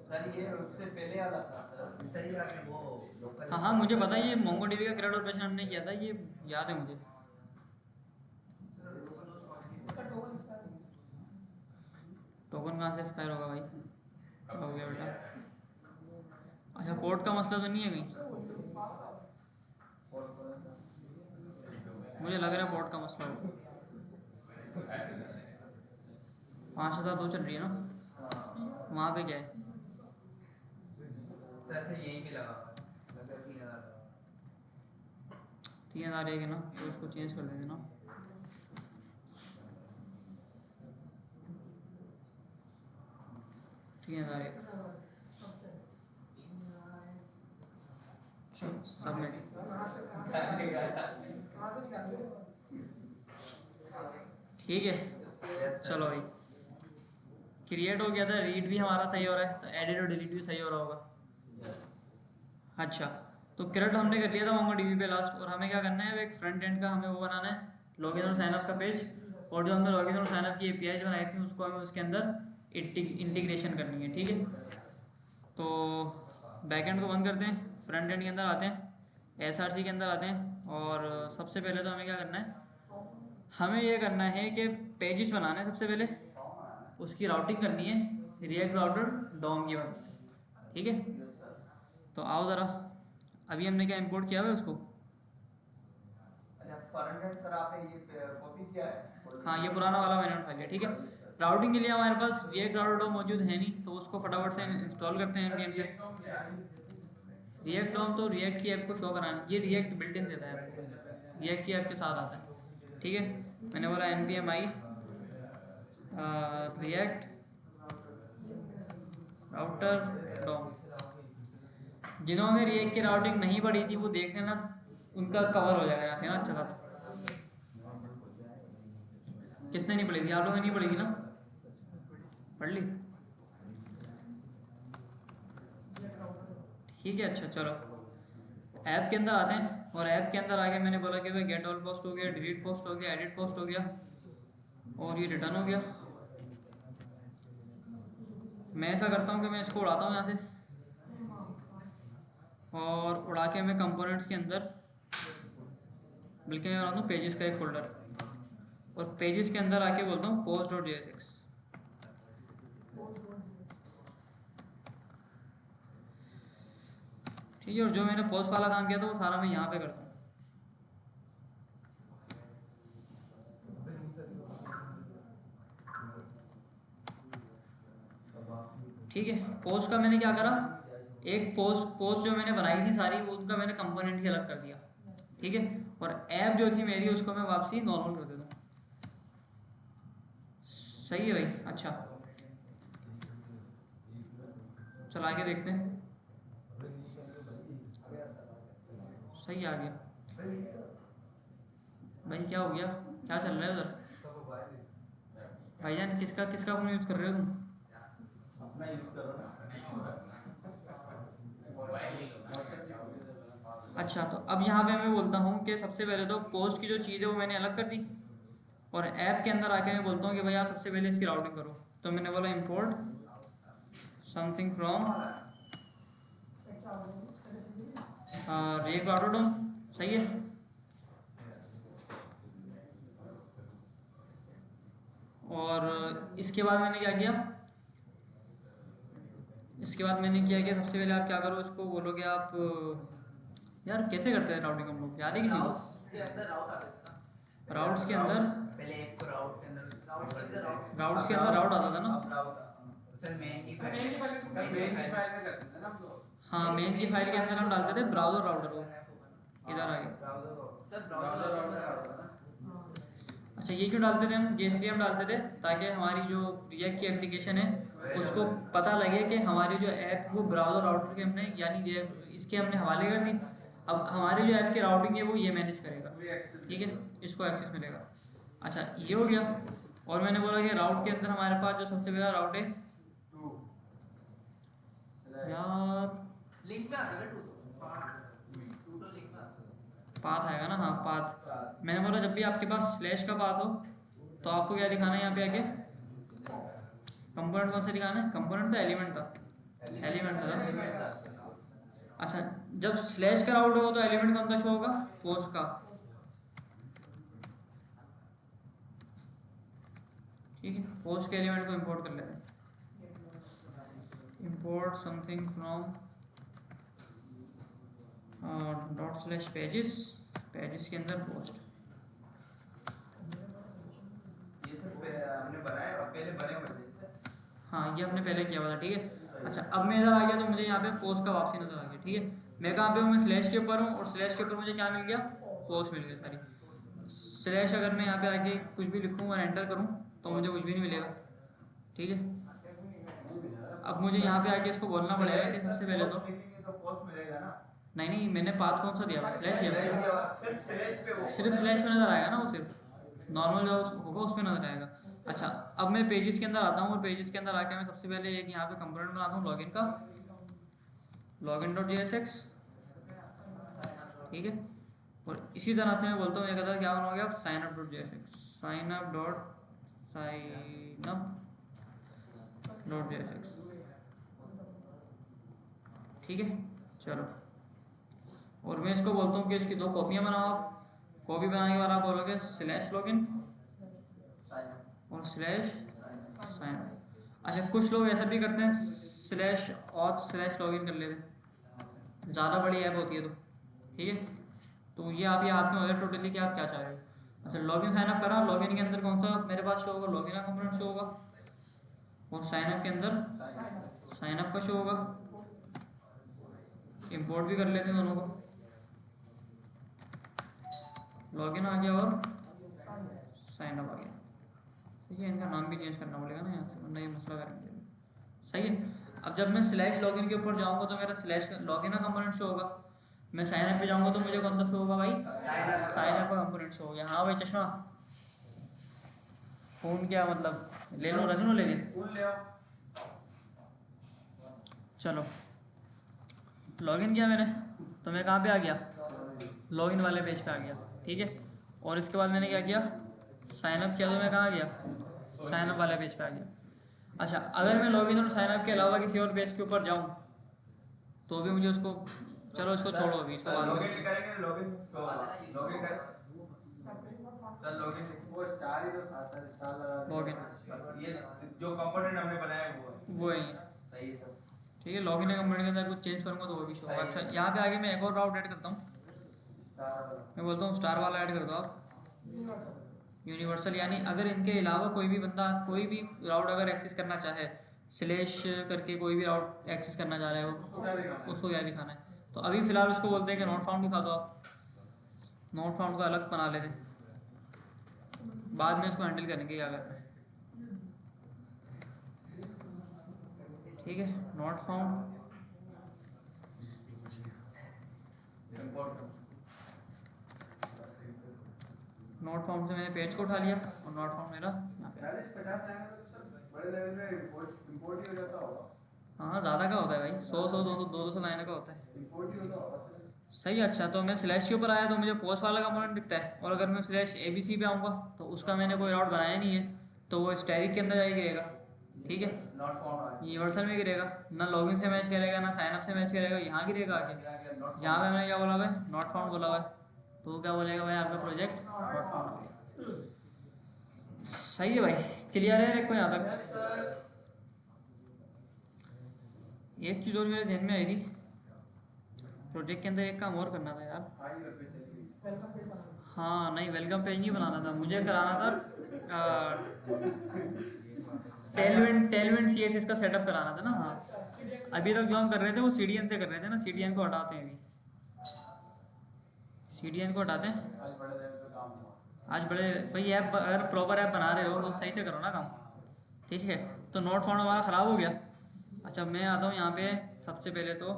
सर ये उससे पहले वाला था। सही आपने वो लोकल हाँ हाँ मुझे पता है, ये मोंगोडीबी का क्रेड ऑपरेशन हमने किया था, ये याद है मुझे। टोकन कहाँ से एक्सपायर होगा भाई? हो गया बेटा। अच्छा पोर्ट का मसला तो नहीं है कहीं? मुझे लग रहा है पोर्ट का मसला होगा। 5,002 चल रही है ना, वहाँ पे क्या है? सर से यही भी लगा हुआ है, लगभग 3,000 लगा। 3,000 एक है ना, तो इसको चेंज कर देते ना। सबमिट। ठीक है चलो भाई, क्रिएट हो गया था, रीड भी हमारा सही हो रहा है, तो एडिट और डिलीट भी सही हो रहा होगा। अच्छा तो क्रिएट हमने कर लिया था मोंगोडीबी पे लास्ट, और हमें क्या करना है, अब एक फ्रंट एंड का हमें वो बनाना है, लॉगिन और साइनअप का पेज, और जो हमने लॉगिन और साइनअप की एपीआई बनाई थी उसको हमें उसके अंदर इंटीग्रेशन करनी है। ठीक है, तो बैकएंड को बंद करते हैं, फ्रंट एंड के अंदर आते हैं, एसआरसी के अंदर आते हैं, और सबसे पहले तो हमें क्या करना है, हमें ये करना है कि पेजेस बनाना है सबसे पहले, उसकी राउटिंग करनी है रिएक्ट राउटर डोम की मदद से। ठीक है, तो आओ ज़रा, अभी हमने क्या इंपोर्ट किया हुआ है उसको। अच्छा फ्रंट सर आपने ये कॉपी किया है? हाँ ये पुराना वाला मैंने उठा लिया। ठीक है, राउटिंग के लिए हमारे पास रिएक्ट राउटर डोम मौजूद है नहीं, तो उसको फटाफट से इंस्टॉल करते हैं npm से। रिएक्ट डोम तो रिएक्ट की ऐप को शो कराना, ये रिएक्ट बिल्ट इन देता है आपको, रिएक्ट की ऐप के साथ आता है। ठीक है, मैंने बोला npm i रिएक्ट राउटर डोम। जिन्होंने रिएक्ट की राउटिंग नहीं पढ़ी थी वो देख लेना, उनका कवर हो जाएगा यहाँ से ना। अच्छा था, किसने नहीं पढ़ी थी? आप लोगों ने नहीं पढ़ी थी ना? पढ़ ली? ठीक है, अच्छा चलो ऐप के अंदर आते हैं, और ऐप के अंदर आके मैंने बोला कि भाई गेट ऑल पोस्ट हो गया, डिलीट पोस्ट हो गया, एडिट पोस्ट हो गया, और ये रिटर्न हो गया। मैं ऐसा करता हूँ कि मैं इसको उड़ाता हूँ यहाँ से, और उड़ा के मैं कंपोनेंट्स के अंदर, बल्कि मैं बनाता हूँ पेजेस का एक फोल्डर, और पेजेस के अंदर आके बोलता हूँ post.jsx। ठीक है, और जो मैंने पोस्ट वाला काम किया था वो सारा मैं यहाँ पे करता हूँ। ठीक है, पोस्ट का मैंने क्या करा, एक पोस्ट जो मैंने बनाई थी सारी, उनका मैंने कंपोनेंट ही अलग कर दिया। ठीक है, और ऐप जो थी मेरी उसको मैं वापसी नॉर्मल कर देता हूँ। सही है भाई, अच्छा चल आगे देखते हैं। सही आ गया भाई, क्या हो गया, क्या चल रहा है उधर? भाईजान किसका फ़ोन यूज़ कर रहे हो तुम? अपना यूज करो ना। अच्छा तो अब यहाँ पे मैं बोलता हूँ कि सबसे पहले तो पोस्ट की जो चीज़ है वो मैंने अलग कर दी, और ऐप के अंदर आके मैं बोलता हूँ कि भाई आप सबसे पहले इसकी राउटिंग करो। तो मैंने बोला import something from React router DOM. सही है, और इसके बाद मैंने क्या किया, इसके बाद मैंने किया कि सबसे पहले आप क्या करो, इसको बोलो कि आप यार कैसे करते हैं राउटिंग हम लोग, याद है किसी को? राउट्स के अंदर पहले एक को राउट के अंदर राउट्स के अंदर राउट आता था ना। सर मेन की मेन की फाइल में करते थे ना हम लोग। हाँ मेन की फाइल के अंदर हम डालते थे ब्राउज़र राउटर को, इधर आ गया। सर ब्राउज़र राउटर आता था ना। अच्छा ये क्यों डालते थे हम? ये इसलिए हम डालते थे ताकि हमारी जो रिएक्ट की एप्लीकेशन है उसको पता लगे कि हमारी जो ऐप वो ब्राउज़र राउटर के हमने यानी ये इसके हमने हवाले कर दी। अब हमारी जो ऐप की राउटिंग है वो ये मैनेज करेगा। ठीक है, इसको एक्सेस मिलेगा। अच्छा ये हो गया, और मैंने बोला कि राउट के अंदर हमारे पास जो सबसे पहला राउट है यार, लिंक में आता है टू तो लिंक में आता पाथ आएगा ना, हाँ पाथ। मैंने बोला जब भी आपके पास स्लैश का पाथ हो तो आपको क्या दिखाना है यहाँ पे आके, कंपोनेंट कौन सा दिखाना है, कंपोनेंट था एलिमेंट था, एलिमेंट था ना। अच्छा जब स्लैश का राउट होगा तो एलिमेंट कौन सा शो होगा, पोस्ट का, ठीक है। पोस्ट के एलिमेंट को इंपोर्ट कर लेते हैं, import something from dot slash pages, pages के अंदर पोस्ट। ये सब हमने बनाया और पहले बने हुए थे। हाँ ये हमने पहले किया हुआ था, ठीक है। अच्छा अब मैं इधर आ गया तो मुझे यहाँ पे पोस्ट का वापसी नजर आ गया, ठीक है। मैं कहाँ पे हूँ, मैं स्लैश के ऊपर हूँ और स्लैश के ऊपर मुझे क्या मिल गया, पोस्ट मिल गया सारी। स्लैश अगर मैं यहाँ पे आके कुछ भी लिखूँ और एंटर करूँ तो मुझे कुछ भी नहीं मिलेगा, ठीक है। अब मुझे यहाँ पे आके इसको बोलना पड़ेगा कि सबसे पहले तो पोस्ट मिलेगा ना। नहीं मैंने पाथ कौन सा दिया, स्लैश दिया, सिर्फ स्लैश पे वो सिर्फ स्लैश पे नजर आएगा ना, वो सिर्फ नॉर्मल जो होगा उस पर नजर आएगा। अच्छा अब मैं पेजेस के अंदर आता हूँ और पेजेस के अंदर आके मैं सबसे पहले एक यहाँ पे कंपोनेंट बनाता हूँ लॉगिन का, login.jsx, ठीक है। और इसी तरह से मैं बोलता हूँ एक अदर क्या बनाओगे आप, signup.jsx, signup.jsx, ठीक है। चलो और मैं इसको बोलता हूँ कि इसकी 2 कॉपियाँ बनाओ आप। कॉपी बनाने के बाद आप बोलोगे स्लैश लॉगिन और स्लैश साइन। अच्छा कुछ लोग ऐसा भी करते हैं स्लैश ऑथ स्लैश लॉगिन कर लेते हैं, ज़्यादा बड़ी ऐप होती है तो, ठीक है। तो ये आप हाथ में हो गया टोटली कि आप क्या चाह रहे हो। अच्छा लॉगिन साइन अप करा, लॉगिन के अंदर कौन सा मेरे पास शो होगा, लॉगिन का कंपोनेंट शो होगा और साइन अप के अंदर साइन अप का शो होगा। इंपोर्ट भी कर लेते हैं दोनों को, लॉगिन आ गया और साइन अप आ गया, ठीक है। इनका नाम भी चेंज करना पड़ेगा ना यहाँ से, वरना ये मसला करेंगे, सही है। अब जब मैं स्लैश लॉगिन के ऊपर जाऊँगा तो मेरा स्लैश लॉगिन का कंपोनेंट शो होगा। मैं साइन अप पे जाऊँगा तो मुझे कौन सा शो होगा भाई, साइन अप का कंपोनेंट शो हो गया। हाँ भाई चश्मा, फ़ोन क्या मतलब ले लो, रख लो लेके, फूल ले आओ। चलो लॉगिन किया मैंने तो मैं कहाँ पे आ गया, लॉगिन वाले पेज पे आ गया, ठीक है। और इसके बाद मैंने क्या किया, साइन अप किया तो मैं कहाँ गया, साइन अप वाले पेज पे आ गया। अच्छा अगर मैं लॉगिन और साइन अप के अलावा किसी और पेज के ऊपर जाऊँ तो भी मुझे उसको, चलो इसको छोड़ो अभी, इसको बाद में लॉगिन करेंगे, लॉगिन लॉगिन करें, चल लॉगिन वो स्टार ही तो था सर, स्टार लगा दिया। लॉगिन ये जो कंपोनेंट हमने बनाया है वो है। वो है, सही है सब। ठीक है। लॉगिन कंपोनेंट के अंदर कुछ चेंज करूँगा तो वो भी शो होगा। अच्छा यहाँ पे आगे मैं एक और राउट ऐड करता हूँ, स्टार मैं बोलता हूँ स्टार वाला ऐड कर दो आप, यूनिवर्सल, यानी अगर इनके अलावा कोई भी बंदा कोई भी राउट अगर एक्सेस करना चाहे, स्लैश करके कोई भी राउट एक्सेस करना चाह रहा है वो, उसको क्या दिखाना है। तो अभी फ़िलहाल उसको बोलते हैं कि नॉट फाउंड दिखा दो आप, नॉट फाउंड का अलग बना लेते हैं, बाद में इसको हैंडल करेंगे क्या करना है, ठीक है। नॉट फाउंड नॉट फाउंड से मैंने पेज को उठा लिया और नॉट फाउंड मेरा यहाँ पे। 40-50 लाइन में तो सर बड़े लेवल पे इंपोर्ट ही हो जाता होगा। हाँ ज़्यादा का होता है भाई, 100 200 लाइन का होता है, इंपोर्ट ही होता होगा सर। सही। अच्छा तो मैं स्लैश के ऊपर आया तो मुझे पोस्ट वाला कंपोनेंट दिखता है, और अगर मैं स्लैश ABC पे आऊँगा तो उसका मैंने कोई राउट बनाया नहीं है तो वो स्टैटिक के अंदर जाके गिरेगा, ठीक है। नॉट फाउंड आ यूनिवर्सल में गिरेगा, ना लॉगिन से मैच करेगा ना साइन अप से मैच करेगा, यहाँ गिरेगा आके। गया, नॉट यहाँ पे मैंने क्या बोला भाई, नॉट फाउंड बोला हुआ है, तो वो क्या बोलेगा भाई आपका प्रोजेक्ट नॉट फाउंड हो गया। सही है भाई, क्लियर है एक को यहाँ तक। एक चीज़ और मेरे जहन में आई थी, प्रोजेक्ट के अंदर एक काम और करना था यार। आई पे चली गई। हाँ नहीं वेलकम पेज नहीं बनाना था, मुझे कराना था टेलविंड CSS का सेटअप कराना था ना। हाँ अभी तक जो हम कर रहे थे वो CDN से कर रहे थे ना, CDN को हटाते हैं अभी, CDN को हटाते हैं। आज बड़े लेवल पे काम हुआ। आज बड़े भाई ऐप अगर प्रॉपर ऐप बना रहे हो तो सही से करो ना काम, ठीक है। तो नोट फाउंड हमारा ख़राब हो गया। अच्छा मैं आता हूँ यहाँ पे सबसे पहले तो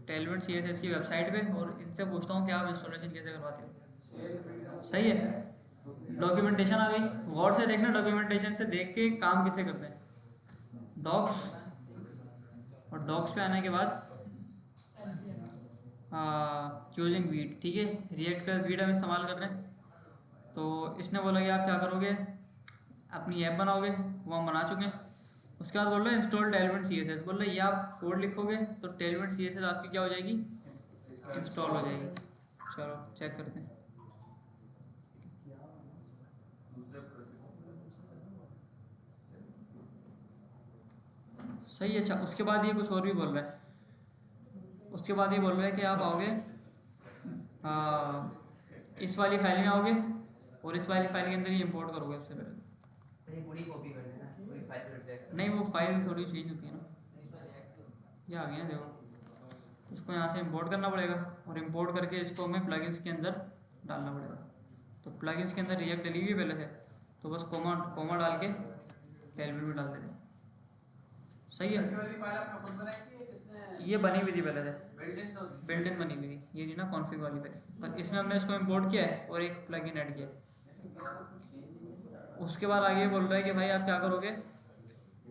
टेलविंड CSS की वेबसाइट पे और इनसे पूछता हूँ कि आप इंस्टॉलेशन कैसे करवाते हो। सही है, डॉक्यूमेंटेशन आ गई, गौर से देखना, डॉक्यूमेंटेशन से देख के काम कैसे करते हैं। डॉक्स, और डॉक्स पे आने के बाद यूजिंग वीट, ठीक है, रिएक्ट प्लस वीट हम इस्तेमाल कर रहे हैं। तो इसने बोला कि आप क्या करोगे, अपनी ऐप बनाओगे, वो हम बना चुके हैं। उसके बाद बोल रहे हैं इंस्टॉल टेलविंड CSS, बोल रहे ये आप कोड लिखोगे तो टेलविंड CSS आपकी क्या हो जाएगी, इंस्टॉल हो जाएगी। चलो चेक करते हैं। सही है। अच्छा, उसके बाद ये कुछ और भी बोल रहा है। उसके बाद ये बोल रहा है कि आप आओगे इस वाली फाइल में आओगे और इस वाली फाइल के अंदर ही इंपोर्ट करोगे सबसे पहले। ये पूरी कॉपी कर लेना, पूरी फाइल को रिप्लेस नहीं, वो फाइल थोड़ी चेंज होती है ना, ये आ गई ना, देखो इसको यहाँ से इंपोर्ट करना पड़ेगा और इंपोर्ट करके इसको हमें प्लगइन्स के अंदर डालना पड़ेगा। तो प्लगइन्स के अंदर रिएक्ट डली हुई पहले से, तो बस कोमा डाल के टेलविंड में डाल देते हैं। सही है। ये वाली फाइल आपने खुद बनाई थी या किसने? ये बनी हुई थी पहले से, बिल्ट इन तो बिल्ट इन बनी हुई थी, ये नहीं ना कॉन्फ़िग वाली फाइल, बस इसमें हमने इसको इंपोर्ट किया है और एक प्लगइन ऐड किया है। उसके बाद आगे बोल रहा है कि भाई आप क्या करोगे,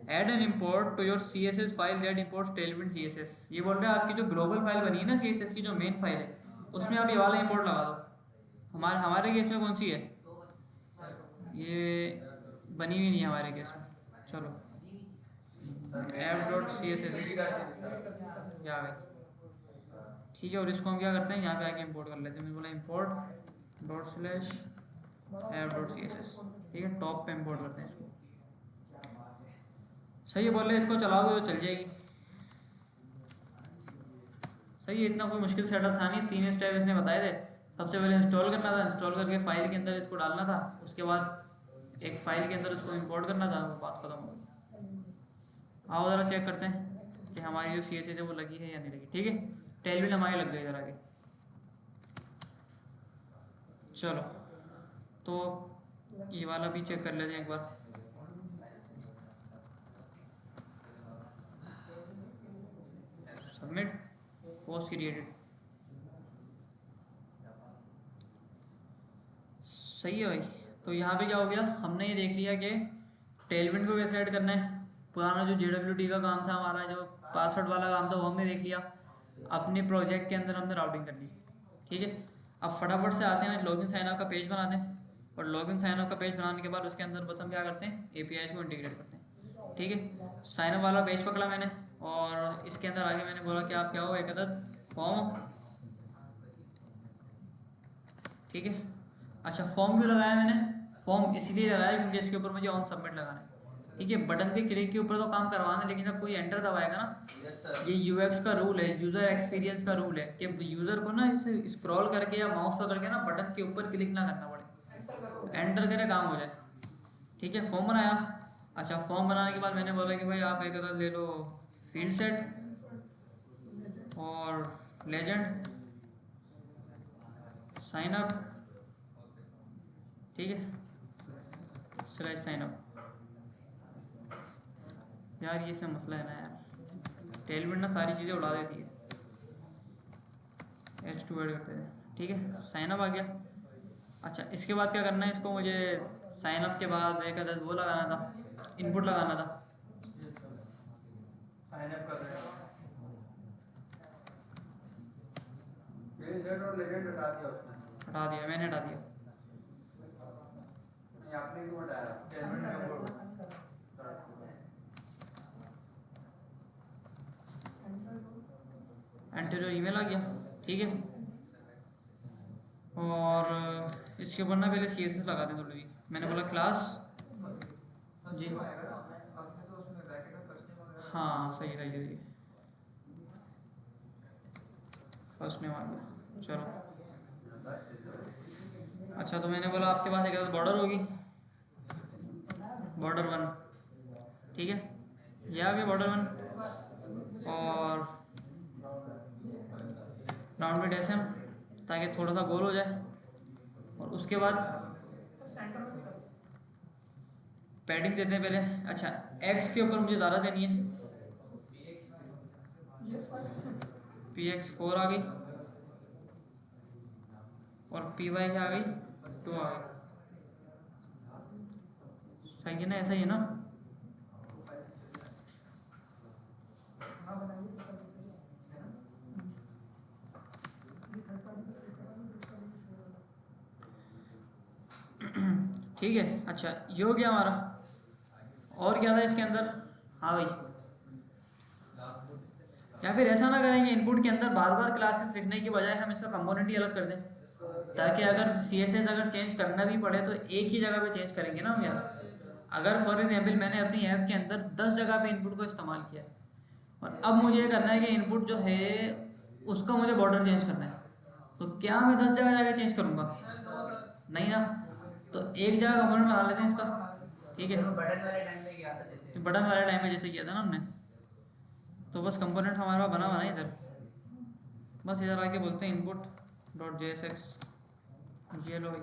add an import to your CSS file that imports Tailwind CSS। ये बोल रहा है आपकी जो ग्लोबल फाइल बनी है ना CSS की, जो मेन फाइल है, उसमें आप ये वाला इंपोर्ट लगा दो। हमारे केस में कौन सी है, ये बनी हुई नहीं है हमारे केस में। चलो app.css ये आ गई, ठीक है। और इसको हम क्या करते हैं, यहाँ पे आके इंपोर्ट कर लेते हैं। मैं बोला import डॉट स्लैश app.css, ठीक है, टॉप पे इंपोर्ट करते हैं इसको। सही है, बोल रहे इसको चलाओगे तो चल जाएगी। सही है, इतना कोई मुश्किल सेटअप था नहीं, 3 स्टेप इसने बताए थे। सबसे पहले इंस्टॉल करना था, इंस्टॉल करके फाइल के अंदर इसको डालना था, उसके बाद एक फाइल के अंदर इसको इंपोर्ट करना था, वो बात खत्म हो गई। आओ ज़रा चेक करते हैं कि हमारी जो CSS है वो लगी है या नहीं लगी। ठीक है, टेलविंड हमारी लग गई जरा के। चलो तो ये वाला भी चेक कर लेते हैं एक बार। सबमिट पोस्ट क्रिएटेड, सही है भाई। तो यहाँ पे क्या हो गया, हमने ये देख लिया कि टेलविंड को कैसे ऐड करना है। पुराना जो JWT का काम था हमारा, जो पासवर्ड वाला काम था, वो हमने देख लिया। अपने प्रोजेक्ट के अंदर हमने राउटिंग कर ली, ठीक है। अब फटाफट से आते हैं लॉगिन साइन अप का पेज बनाते हैं, और लॉगिन साइन अप का पेज बनाने के बाद उसके अंदर बस हम क्या करते हैं, APIs को इंटीग्रेट करते हैं, ठीक है। साइन अप वाला पेज पकड़ा मैंने, और इसके अंदर आगे मैंने बोला कि आप क्या हो, एक अदद फॉर्म, ठीक है। अच्छा, फॉर्म क्यों लगाया मैंने, फॉर्म इसलिए लगाया क्योंकि इसके ऊपर मुझे ऑन सबमिट लगाना है, ठीक है। बटन के क्लिक के ऊपर तो काम करवाना है, लेकिन जब कोई एंटर दबाएगा ना, ये UX का रूल है, यूज़र एक्सपीरियंस का रूल है कि यूज़र को ना इसे स्क्रॉल करके या माउस पकड़ के ना बटन के ऊपर क्लिक ना करना पड़े, एंटर करे काम हो जाए, ठीक है। फॉर्म बनाया। अच्छा, फॉर्म बनाने के बाद मैंने बोला कि भाई आप एक अदद ले लो फील्ड सेट और लेजेंड साइन अप, ठीक है, स्लैश साइन अप। यार ये इसमें मसला है ना यार, टेलविंड ना सारी चीज़ें उड़ा देती है। H2 ऐड करते थे, ठीक है, साइन अप आ गया। अच्छा, इसके बाद क्या करना है, इसको मुझे साइन अप के बाद एक अदद वो लगाना था, इनपुट लगाना था। साइन अप कर रहे हैं, ये जेड और लेजेंड हटा दिया उसने, हटा दिया, मैंने हटा दिया। नहीं आपने क्यों हटाया? टेलविंड में वो एंटर ईमेल आ गया, ठीक है। और इसके ऊपर ना पहले CSS लगा दें थोड़ी सी। मैंने बोला क्लास जी, हाँ सही सही है, फर्स्ट नेम आ गया। चलो अच्छा, तो मैंने बोला आपके पास एक बॉर्डर होगी, बॉर्डर 1, ठीक है, ये आ गया बॉर्डर 1, और राउंड में SM ताकि थोड़ा सा गोल हो जाए। और उसके बाद पैडिंग देते हैं पहले। अच्छा, X के ऊपर मुझे ज़्यादा देनी है, PX 4 आ गई, और PY क्या आ गई, 2 आ गई। सही है ना, ऐसा ही है ना। ठीक है। अच्छा ये हो गया हमारा। और क्या था इसके अंदर? हाँ भाई, या फिर ऐसा ना करेंगे इनपुट के अंदर बार बार क्लासेस लिखने की बजाय हम इसका कंपोनेंट ही अलग कर दें, ताकि अगर CSS अगर चेंज करना भी पड़े तो एक ही जगह पे चेंज करेंगे ना हम यार। अगर फॉर एग्जाम्पल मैंने अपनी ऐप के अंदर 10 जगह पे इनपुट को इस्तेमाल किया और अब मुझे ये करना है कि इनपुट जो है उसका मुझे बॉर्डर चेंज करना है, तो क्या मैं 10 जगह जाके चेंज करूँगा? नहीं ना। तो एक जगह कंपोनेंट बना लेते हैं इसका, ठीक है। बटन वाले टाइम पे किया था जैसे बटन वाले टाइम पे जैसे किया था ना हमने, तो बस कंपोनेंट हमारा बना हुआ ना इधर, बस इधर आके बोलते हैं input.jsx, ये लो भाई।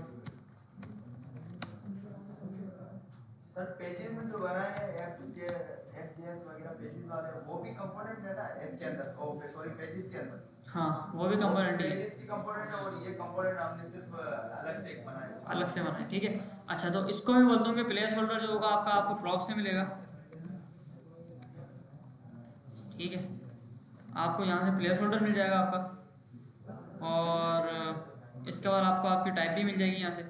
सर पेजेस में जो बना है FJS वगैरह पेजेस वाले वो भी कंपोनेंट है ना ऐप के अंदर, ओ सॉरी पेजेस के अंदर। हाँ वो भी कंपोनेंट ही है, पेजेस की कंपोनेंट है और ये कंपोनेंट हमने सिर्फ अलग से एक बनाया। अलग से बनाए, ठीक है। अच्छा तो इसको मैं बोलता हूँ कि प्लेस होल्डर जो होगा आपका आपको प्रॉप से मिलेगा, ठीक है। आपको यहाँ से प्लेस होल्डर मिल जाएगा आपका, और इसके बाद आपको आपकी टाइप भी मिल जाएगी यहाँ से।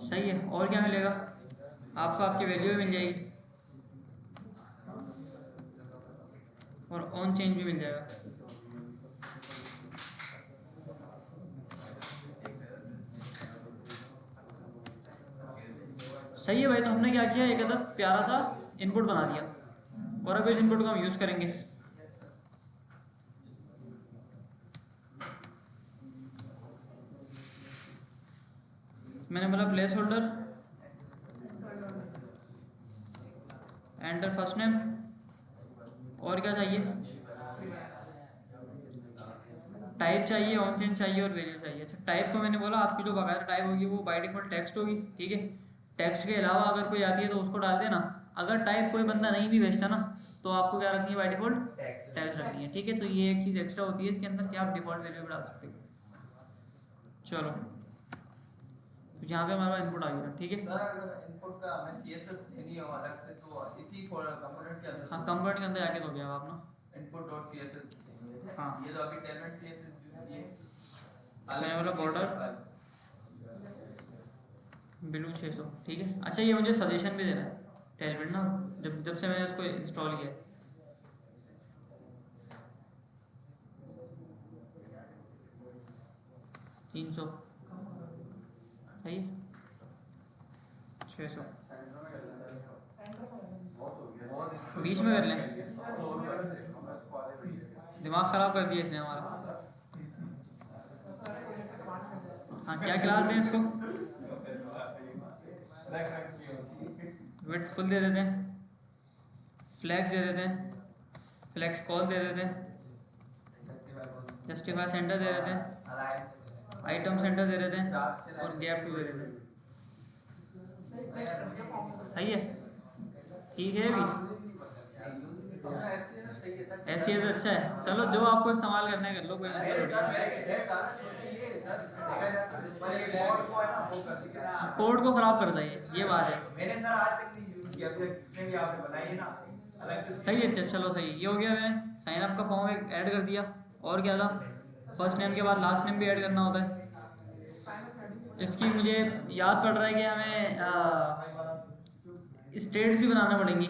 सही है। और क्या मिलेगा आपको? आपकी वैल्यू भी मिल जाएगी और ऑन चेंज भी मिल जाएगा। सही है भाई। तो हमने क्या किया, एक अदद प्यारा सा इनपुट बना दिया और अब इस इनपुट को हम यूज़ करेंगे। मैंने बोला place holder, enter first name, और क्या चाहिए? टाइप चाहिए, ऑन चेंज चाहिए और वैल्यू चाहिए। अच्छा टाइप को मैंने बोला आपकी जो बकायदा टाइप होगी वो बाय डिफॉल्ट टेक्स्ट होगी, ठीक है। टेक्स्ट के अलावा अगर कोई आती है तो उसको डाल देना। अगर टाइप कोई बंदा नहीं भी भेजता ना तो आपको क्या रखनी है बाय डिफॉल्ट? टैग रखनी है, ठीक है। तो ये एक चीज़ एक्स्ट्रा होती है इसके अंदर कि आप डिफॉल्ट वैल्यू भी डाल सकते हो। चलो तो यहाँ पे हमारा इनपुट आ गया, ठीक है। सर अगर इनपुट का हमें CSS देनी हो अलग से तो इसी कंपोनेंट के अंदर, हाँ कंपोनेंट के अंदर आके तो गया आप ना, input.css। हाँ ये तो अभी टेलमेंट CSS ये मैंने बोला बॉर्डर ब्लू 600, ठीक है। अच्छा ये मुझे सजेशन भी देना है टेलमेंट ना, जब से मैंने उसको इंस्टॉल किया। तीन सौ सही है, 600 बीच में कर लें। दिमाग ख़राब कर दिया इसने हमारा। हाँ क्या क्लास दें इसको? विड्थ फुल दे देते हैं, फ्लैक्स दे देते हैं, फ्लैक्स कॉल दे देते हैं, जस्टिफाई सेंटर दे देते हैं, आइटम सेंटर दे देते हैं और गैप 2 दे देते हैं। सही है, ठीक है। भी ऐसी है अच्छा है। चलो जो आपको इस्तेमाल करना है कर लो, कोई मसला नहीं। कोड को ख़राब करता है ये बात है। मैंने सर आज तक नहीं यूज किया, अभी जितने भी आपने बनाई है ना अलग से। सही है, चलो सही ये हो गया। मैंने साइन अप का फॉर्म एक ऐड कर दिया, और क्या था? फर्स्ट नेम के बाद लास्ट नेम भी ऐड करना होता है। इसकी मुझे याद पड़ रहा है कि हमें स्टेट्स भी बनाना पड़ेंगी।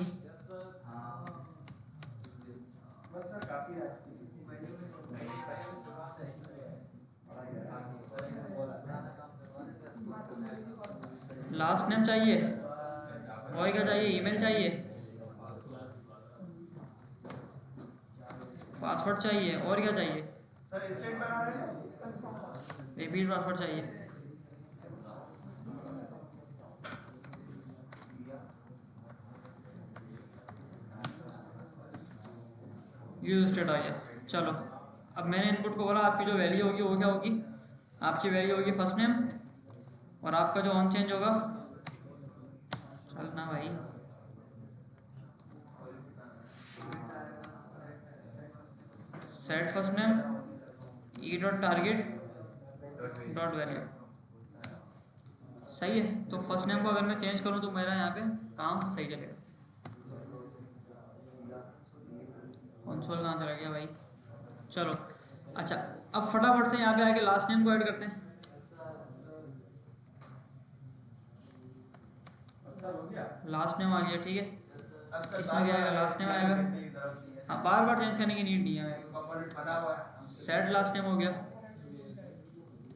लास्ट नेम चाहिए, और क्या चाहिए? ईमेल चाहिए, पासवर्ड चाहिए, और क्या चाहिए? सर स्टेट बना रहे हैं, रिपीट पासवर्ड चाहिए। यूज स्टेट आ गया। चलो अब मैंने इनपुट को बोला आपकी जो वैल्यू होगी वो क्या होगी? आपकी वैल्यू होगी फर्स्ट नेम, और आपका जो ऑन चेंज होगा, चल ना भाई, सेट फर्स्ट नेम e.target.value। सही है। तो फर्स्ट नेम को अगर मैं चेंज करूं तो मेरा यहाँ पे काम सही चलेगा। कंसोल कहाँ चला गया भाई? चलो अच्छा, अब फटाफट से यहाँ पे आके लास्ट नेम को ऐड करते हैं। सर हो गया। लास्ट नेम आ गया, ठीक है। अब सर इसमें क्या आएगा, लास्ट नेम आएगा। हाँ, बार बार चेंज करने की नीड नहीं है। कंपोनेंट बना हुआ है। सेट लास्ट नेम हो गया।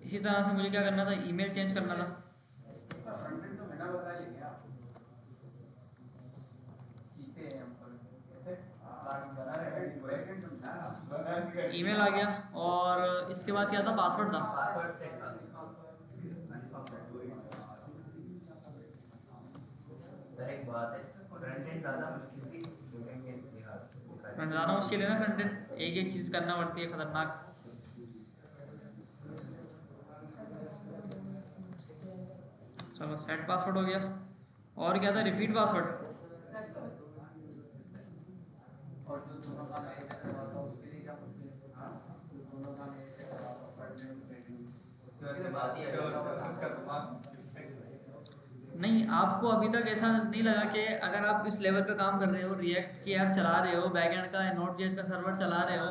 इसी तरह से मुझे क्या करना था, ईमेल चेंज करना था। सर फ्रंट एंड तो मैंने बता लेंगे आप सीखते हैं हम कैसे बना रहे हैं बैक एंड ना ईमेल आ गया, और इसके बाद क्या था, पासवर्ड था। पासवर्ड सेट कर कंफर्म कर। सर एक बात है, फ्रंट एंड ज़्यादा मुश्किल थी बैक एंड फ्रंट ज़्यादा मुश्किल है ना, फ्रंट एंड एक एक चीज़ करना पड़ती है, खतरनाक। चलो सेट पासवर्ड हो गया, और क्या था, रिपीट पासवर्ड। और जो दोनों का एक करवा था उसके लिए क्या बोलते हैं? हां दोनों का एक करवा था पढ़ने में बात ही है। नहीं, आपको अभी तक ऐसा नहीं लगा कि अगर आप इस लेवल पे काम कर रहे हो, रिएक्ट की ऐप चला रहे हो, बैकएंड का नोट जेएस का सर्वर चला रहे हो,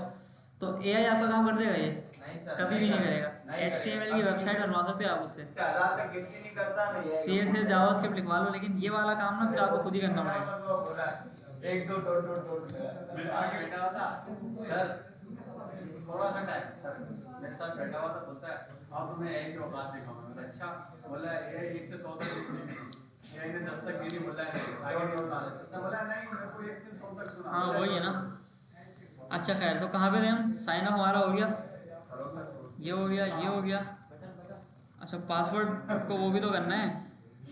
तो एआई आपका काम कर देगा? ये नहीं सर, कभी भी नहीं करेगा। नहीं HTML करेगा। की वेबसाइट बनवा सकते हो आप उससे, ज़्यादा तक गिनती नहीं करता नहीं है। CSS जावास्क्रिप्ट लिखवा लो, लेकिन ये वाला काम ना फिर आपको खुद ही करना पड़ेगा। एक दो डॉट आगे बैठा हुआ था सर, थोड़ा सा टाइम सर मेरे साथ बैठा हुआ था, बोलता है अब तुम्हें एक जो बात दिखाऊंगा। मैंने अच्छा, बोला ये 1 से 100 तक गिनी, ये ने 10 तक गिनी, बोला है आगे नहीं बता दे। उसने बोला नहीं मेरे को 1 से 100 तक सुना। हाँ वही है ना। अच्छा खैर, तो कहाँ पे थे हम? साइन अप हमारा हो गया, ये हो गया, ये हो गया। अच्छा, पासवर्ड को वो भी तो करना है।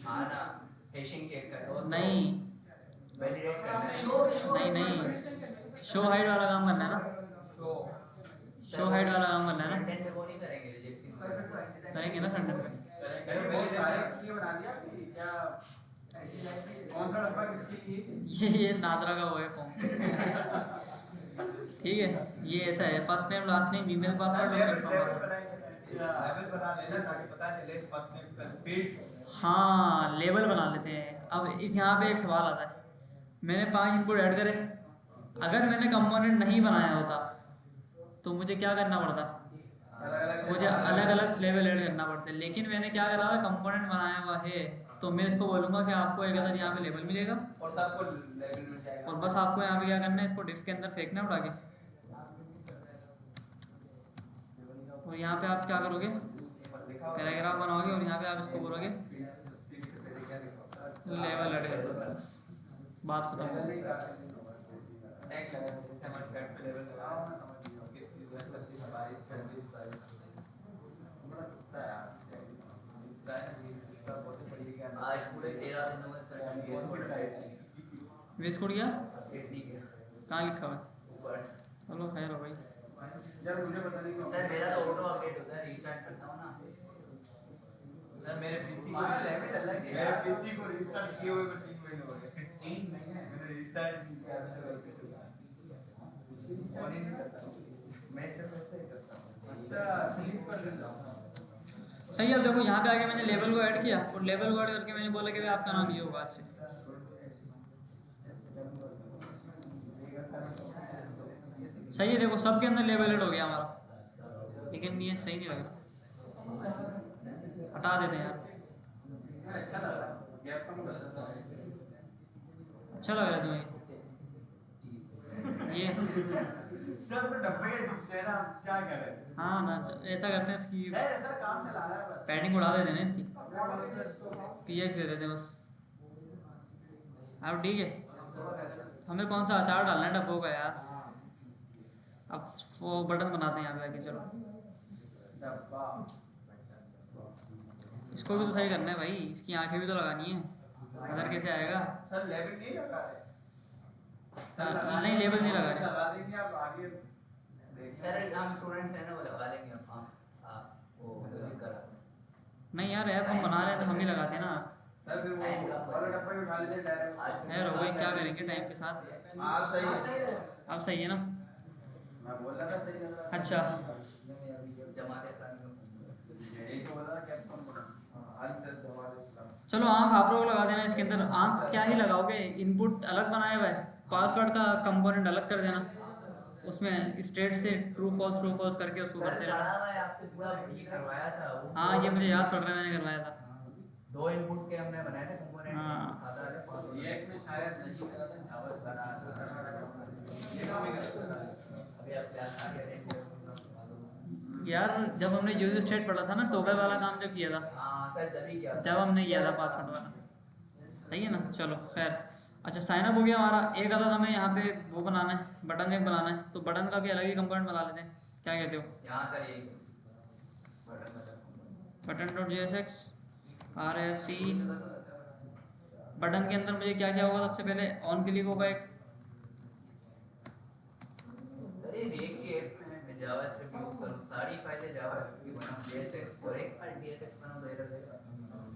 हाँ ना, हैशिंग चेक कर। नहीं वैलिडेट करना है। नहीं नहीं, शो हाइड वाला काम करना है ना, शो हाइड वाला काम करना है ना। फ्रंट एंड पे वो नहीं करेंगे, रिजेक्शन करेंगे ना फ्रंट में। सर मेरे सारे इसलिए बना दिया कि क्या कौन सा डब्बा किसकी थी। ये नादरा का वो है फॉर्म। ठीक है, ये ऐसा है, first name last name email password और कंफर्म। लेवल बना लेना ताकि पता चले फर्स्ट नेम फील्ड। हाँ, लेबल बना लेते हैं। अब इस यहाँ पे एक सवाल आता है, मैंने 5 इनपुट ऐड करे, अगर मैंने कंपोनेंट नहीं बनाया होता तो मुझे क्या करना पड़ता, मुझे अलग अलग लेवल ऐड करना पड़ता। लेकिन मैंने क्या करा, कंपोनेंट बनाया हुआ है, तो मैं इसको बोलूँगा कि आपको एक अदर यहाँ पे लेबल मिलेगा, और सबको लेवल मिल जाएगा। और बस आपको यहाँ पे क्या करना है, इसको डिफ के अंदर फेंकना उठा के। और यहाँ पे आप क्या करोगे, पैराग्राफ बनाओगे, और यहाँ पे आप इसको बोलोगे लेवल ऐड कर दो, बात खत्म हो गई। टैग लगा देते हैं, मत कट पे लेवल लगाओ ना, समझ लो कितनी जो है सबसे हमारी 26 आज पूरे 13 दिनों में सर वेस्ट कोड क्या अपडेट नहीं किया कहाँ लिखा हुआ है? ऊपर। चलो खैर हो भाई। यार मुझे पता नहीं क्यों सर मेरा तो ऑटो अपडेट होता है, रीस्टार्ट करता हूँ ना। सर मेरे पीसी हमारा लेवल अलग है। मेरे पीसी को रिस्टार्ट किए हुए को 3 महीने हो गए। 3 महीने मैंने रिस्टार्ट किया तो गलती से ऑन ही नहीं करता। मैं सिर्फ ऐसे ही करता हूँ। अच्छा क्लिक कर देता हूँ। सही है, अब देखो यहाँ पे आके मैंने लेबल को ऐड किया, और लेबल को ऐड करके मैंने बोला कि भाई आपका नाम ये होगा आज से। सही है, देखो सबके अंदर लेबल ऐड हो गया हमारा, लेकिन ये सही नहीं लग रहा, हटा देते हैं यार। अच्छा लग रहा है गैप कम कर देता हूँ। अच्छा लग रहा है तुम्हें ये? सर तो डब्बे के दुख से ना क्या करें। हाँ ना, ऐसा करते हैं, इसकी खैर सर काम चला रहा है बस। पैडिंग उड़ा देते हैं ना इसकी, अपना वाला तो इसको PX दे देते हैं बस। अब ठीक है, हमें कौन सा अचार डालना है डब्बों का यार। अब वो बटन बनाते हैं यहाँ पे आके। चलो डब्बा इसको भी तो सही करना है भाई, इसकी आंखें भी तो लगानी है, नजर कैसे आएगा। सर लेवल नहीं लगा रहे। नहीं लेबल नहीं लगा रहे। लगा देंगे आप आगे देखिए। सर हम स्टूडेंट्स हैं ना, वो लगा लेंगे आप वो म्यूजिक करा। नहीं यार, ऐप हम बना रहे हैं तो हम ही लगाते हैं ना। सर फिर वो वाला डब्बा ही उठा लेते हैं डायरेक्ट। खैर हो गई, क्या करेंगे टाइम के साथ। आप सही है। अब सही है ना। मैं बोल रहा था सही लग रहा है। अच्छा जमाते साथ यही तो बोल रहा था कैप कम करो। आज सर दवा देता हूँ। चलो, आंख आप लोग लगा देना इसके अंदर। आंख क्या ही लगाओगे, इनपुट अलग बनाया हुआ है, पासवर्ड का कंपोनेंट अलग कर देना। उसमें स्ट्रेट से ट्रू फॉल्स करके उसको सर करते चढ़ा रहना। हुआ है आपके पूरा ये करवाया था वो। हाँ ये मुझे याद पड़ रहा है, मैंने करवाया था। दो इनपुट के हमने बनाए थे कंपोनेंट। हाँ। सादा वाले 5 ये एक में शायद नहीं करा था जावा बना ये काम ही कर रहा है। अभी आप क्लास आगे रहेंगे। यार जब हमने यूज स्टेट पढ़ा था ना, टोगल वाला काम जब किया था, हाँ सर तभी क्या जब हमने किया था पासवर्ड वाला, सही है ना। चलो खैर, अच्छा साइन अप हो गया हमारा। एक अदद हमें यहाँ पे वो बनाना है, बटन एक बनाना है, तो बटन का भी अलग ही कंपोनेंट बना लेते हैं, क्या कहते हो? यहाँ सर ये button dot JSX RFC। Button के अंदर मुझे क्या क्या होगा? सबसे पहले ऑन क्लिक होगा एक, अरे रेक के ऐप में मैं जावास्क्रिप्ट यूज करूँ, सारी फाइलें जावास्क्रिप्ट की बनाऊँ, JSX और एक फाइल JSX बनाऊँ तो एरर देगा।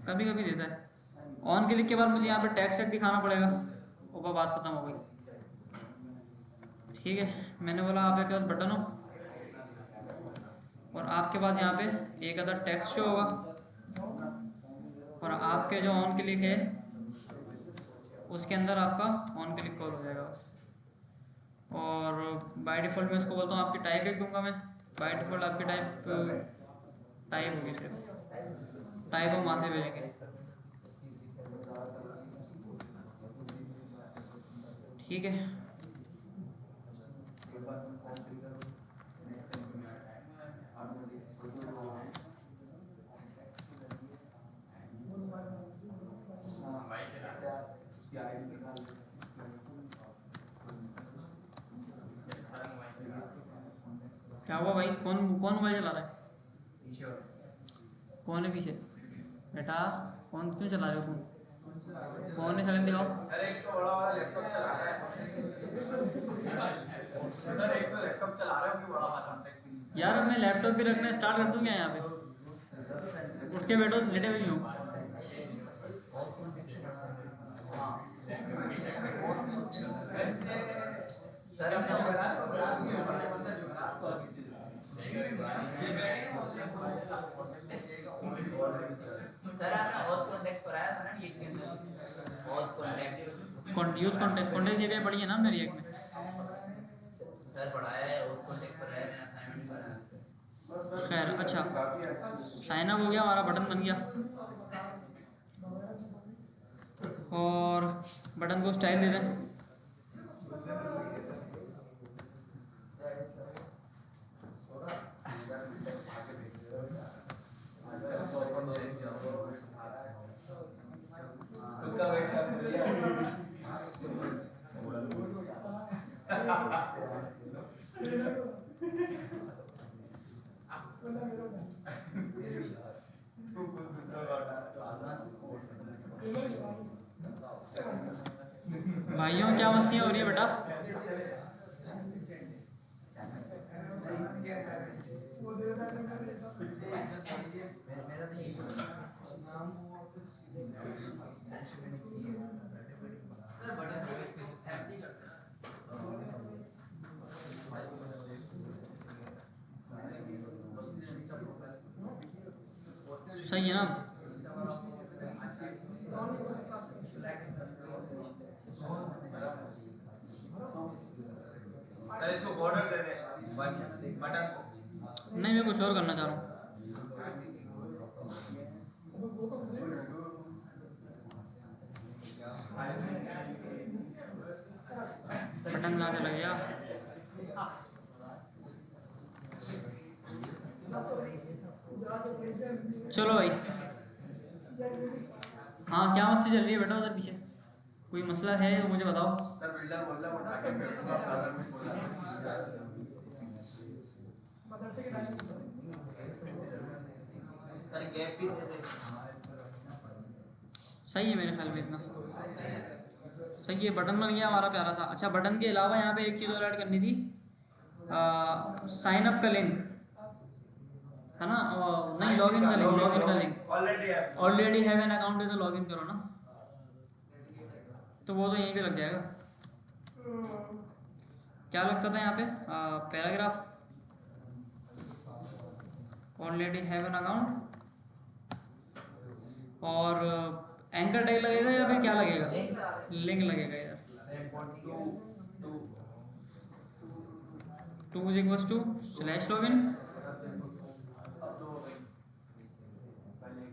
कभी कभी देता है। ऑन क्लिक के बाद मुझे यहाँ पे टैक्स सेट दिखाना पड़ेगा, ऊपर बात खत्म हो गई। ठीक है, मैंने बोला आपके पास बटन हो और आपके पास यहाँ पे एक अदर टेक्स्ट शो होगा और आपके जो ऑन क्लिक है उसके अंदर आपका ऑन क्लिक कॉल हो जाएगा बस। और बाय डिफ़ॉल्ट मैं इसको बोलता हूँ आपकी टाइप एक दूंगा मैं। बाय डिफ़ॉल्ट आपकी टाइप होगी, सिर्फ टाइप हम वहाँ से भेजेंगे। ठीक है, क्या हुआ भाई? कौन कौन मोबाइल चला रहा है? ईश्वर कौन है पीछे? बेटा कौन, क्यों चला रहे हो फोन? फोन है, शक्ल दिखाओ। सर एक तो बड़ा वाला लैपटॉप चला रहा है। सर एक तो लैपटॉप चला रहा है कि बड़ा वाला कॉन्टैक्ट नहीं। यार अब मैं लैपटॉप भी रखना स्टार्ट कर दूँ क्या? यहाँ पे उठ के बैठो, लेटे हुए हूँ। सर हमने सर आपने ऑथ कॉन्टेक्स्ट पढ़ाया था ना ये के अंदर, ऑथ कॉन्टेक्स्ट यूज कॉन्टेक्ट ये पढ़ी है ना मेरी एक में। सर पढ़ाया है, ऑथ कॉन्टेक्स्ट पढ़ाया है, मैंने असाइनमेंट बनाया। खैर अच्छा, साइन अप हो गया हमारा, बटन बन गया और बटन को स्टाइल दे दें। भाइयों क्या मस्तियाँ हो रही है बेटा? मेरा तो यही सर बटन सही है ना? सर इसको बॉर्डर दे दे बटन को। नहीं, मैं कुछ और करना चाह रहा हूँ। बटन कहाँ चला गया? चलो भाई, हाँ क्या मस्ती चल रही है बेटा उधर पीछे? कोई मसला है तो मुझे बताओ। सर बिल्डर बोल रहा है वो टारगेट में आप फादर में बोला। मदरसे के टाइम सर गैप भी दे दे। सही है मेरे ख्याल में, इतना सही है। बटन बन गया हमारा प्यारा सा। अच्छा, बटन के अलावा यहाँ पे एक चीज़ और ऐड करनी थी, साइन अप का लिंक है ना? नहीं, लॉगिन का link. Already have an account है तो लॉगिन करो ना, तो वो तो यहीं पे लग जाएगा। क्या लगता था यहाँ पे? Paragraph, already have an account, और एंकर टैग लगेगा या फिर क्या लगेगा? लिंक लगेगा यार। 2 is equals to slash login अब दो हो गई पहले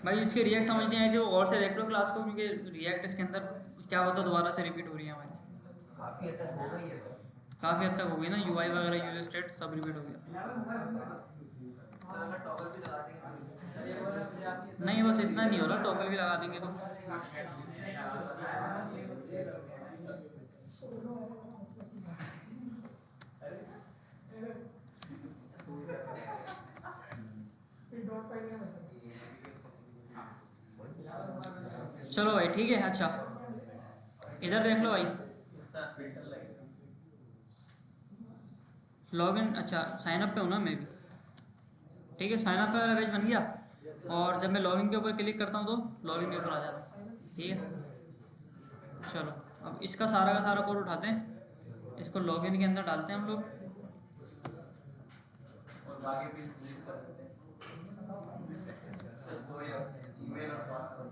भाई इसके रिएक्ट समझ नहीं आए थे वो और से देख लो क्लास को, क्योंकि रिएक्ट इसके अंदर क्या होता दोबारा से रिपीट हो रही है हमारी, काफी हद तक हो गई है तो। काफ़ी हद तक हो गई ना, यूआई वगैरह यूजर स्टेट सब रिपीट हो गया। सर अगर टॉगल भी लगा देंगे नहीं बस इतना नहीं हो रहा, टॉगल भी लगा देंगे तो चलो भाई ठीक है। अच्छा इधर देख लो भाई, लॉगिन, अच्छा साइन अप पे हूँ ना मैं भी, ठीक है। साइन अप का मेरा पेज बन गया और जब मैं लॉगिन के ऊपर क्लिक करता हूँ तो लॉगिन के ऊपर आ जाता हूँ, ठीक है। चलो अब इसका सारा का सारा कोड उठाते हैं, इसको लॉगिन के अंदर डालते हैं हम लोग, और बाकी भी लिस्ट कर देते हैं सर। दो ही रखते हैं, ईमेल और पासवर्ड।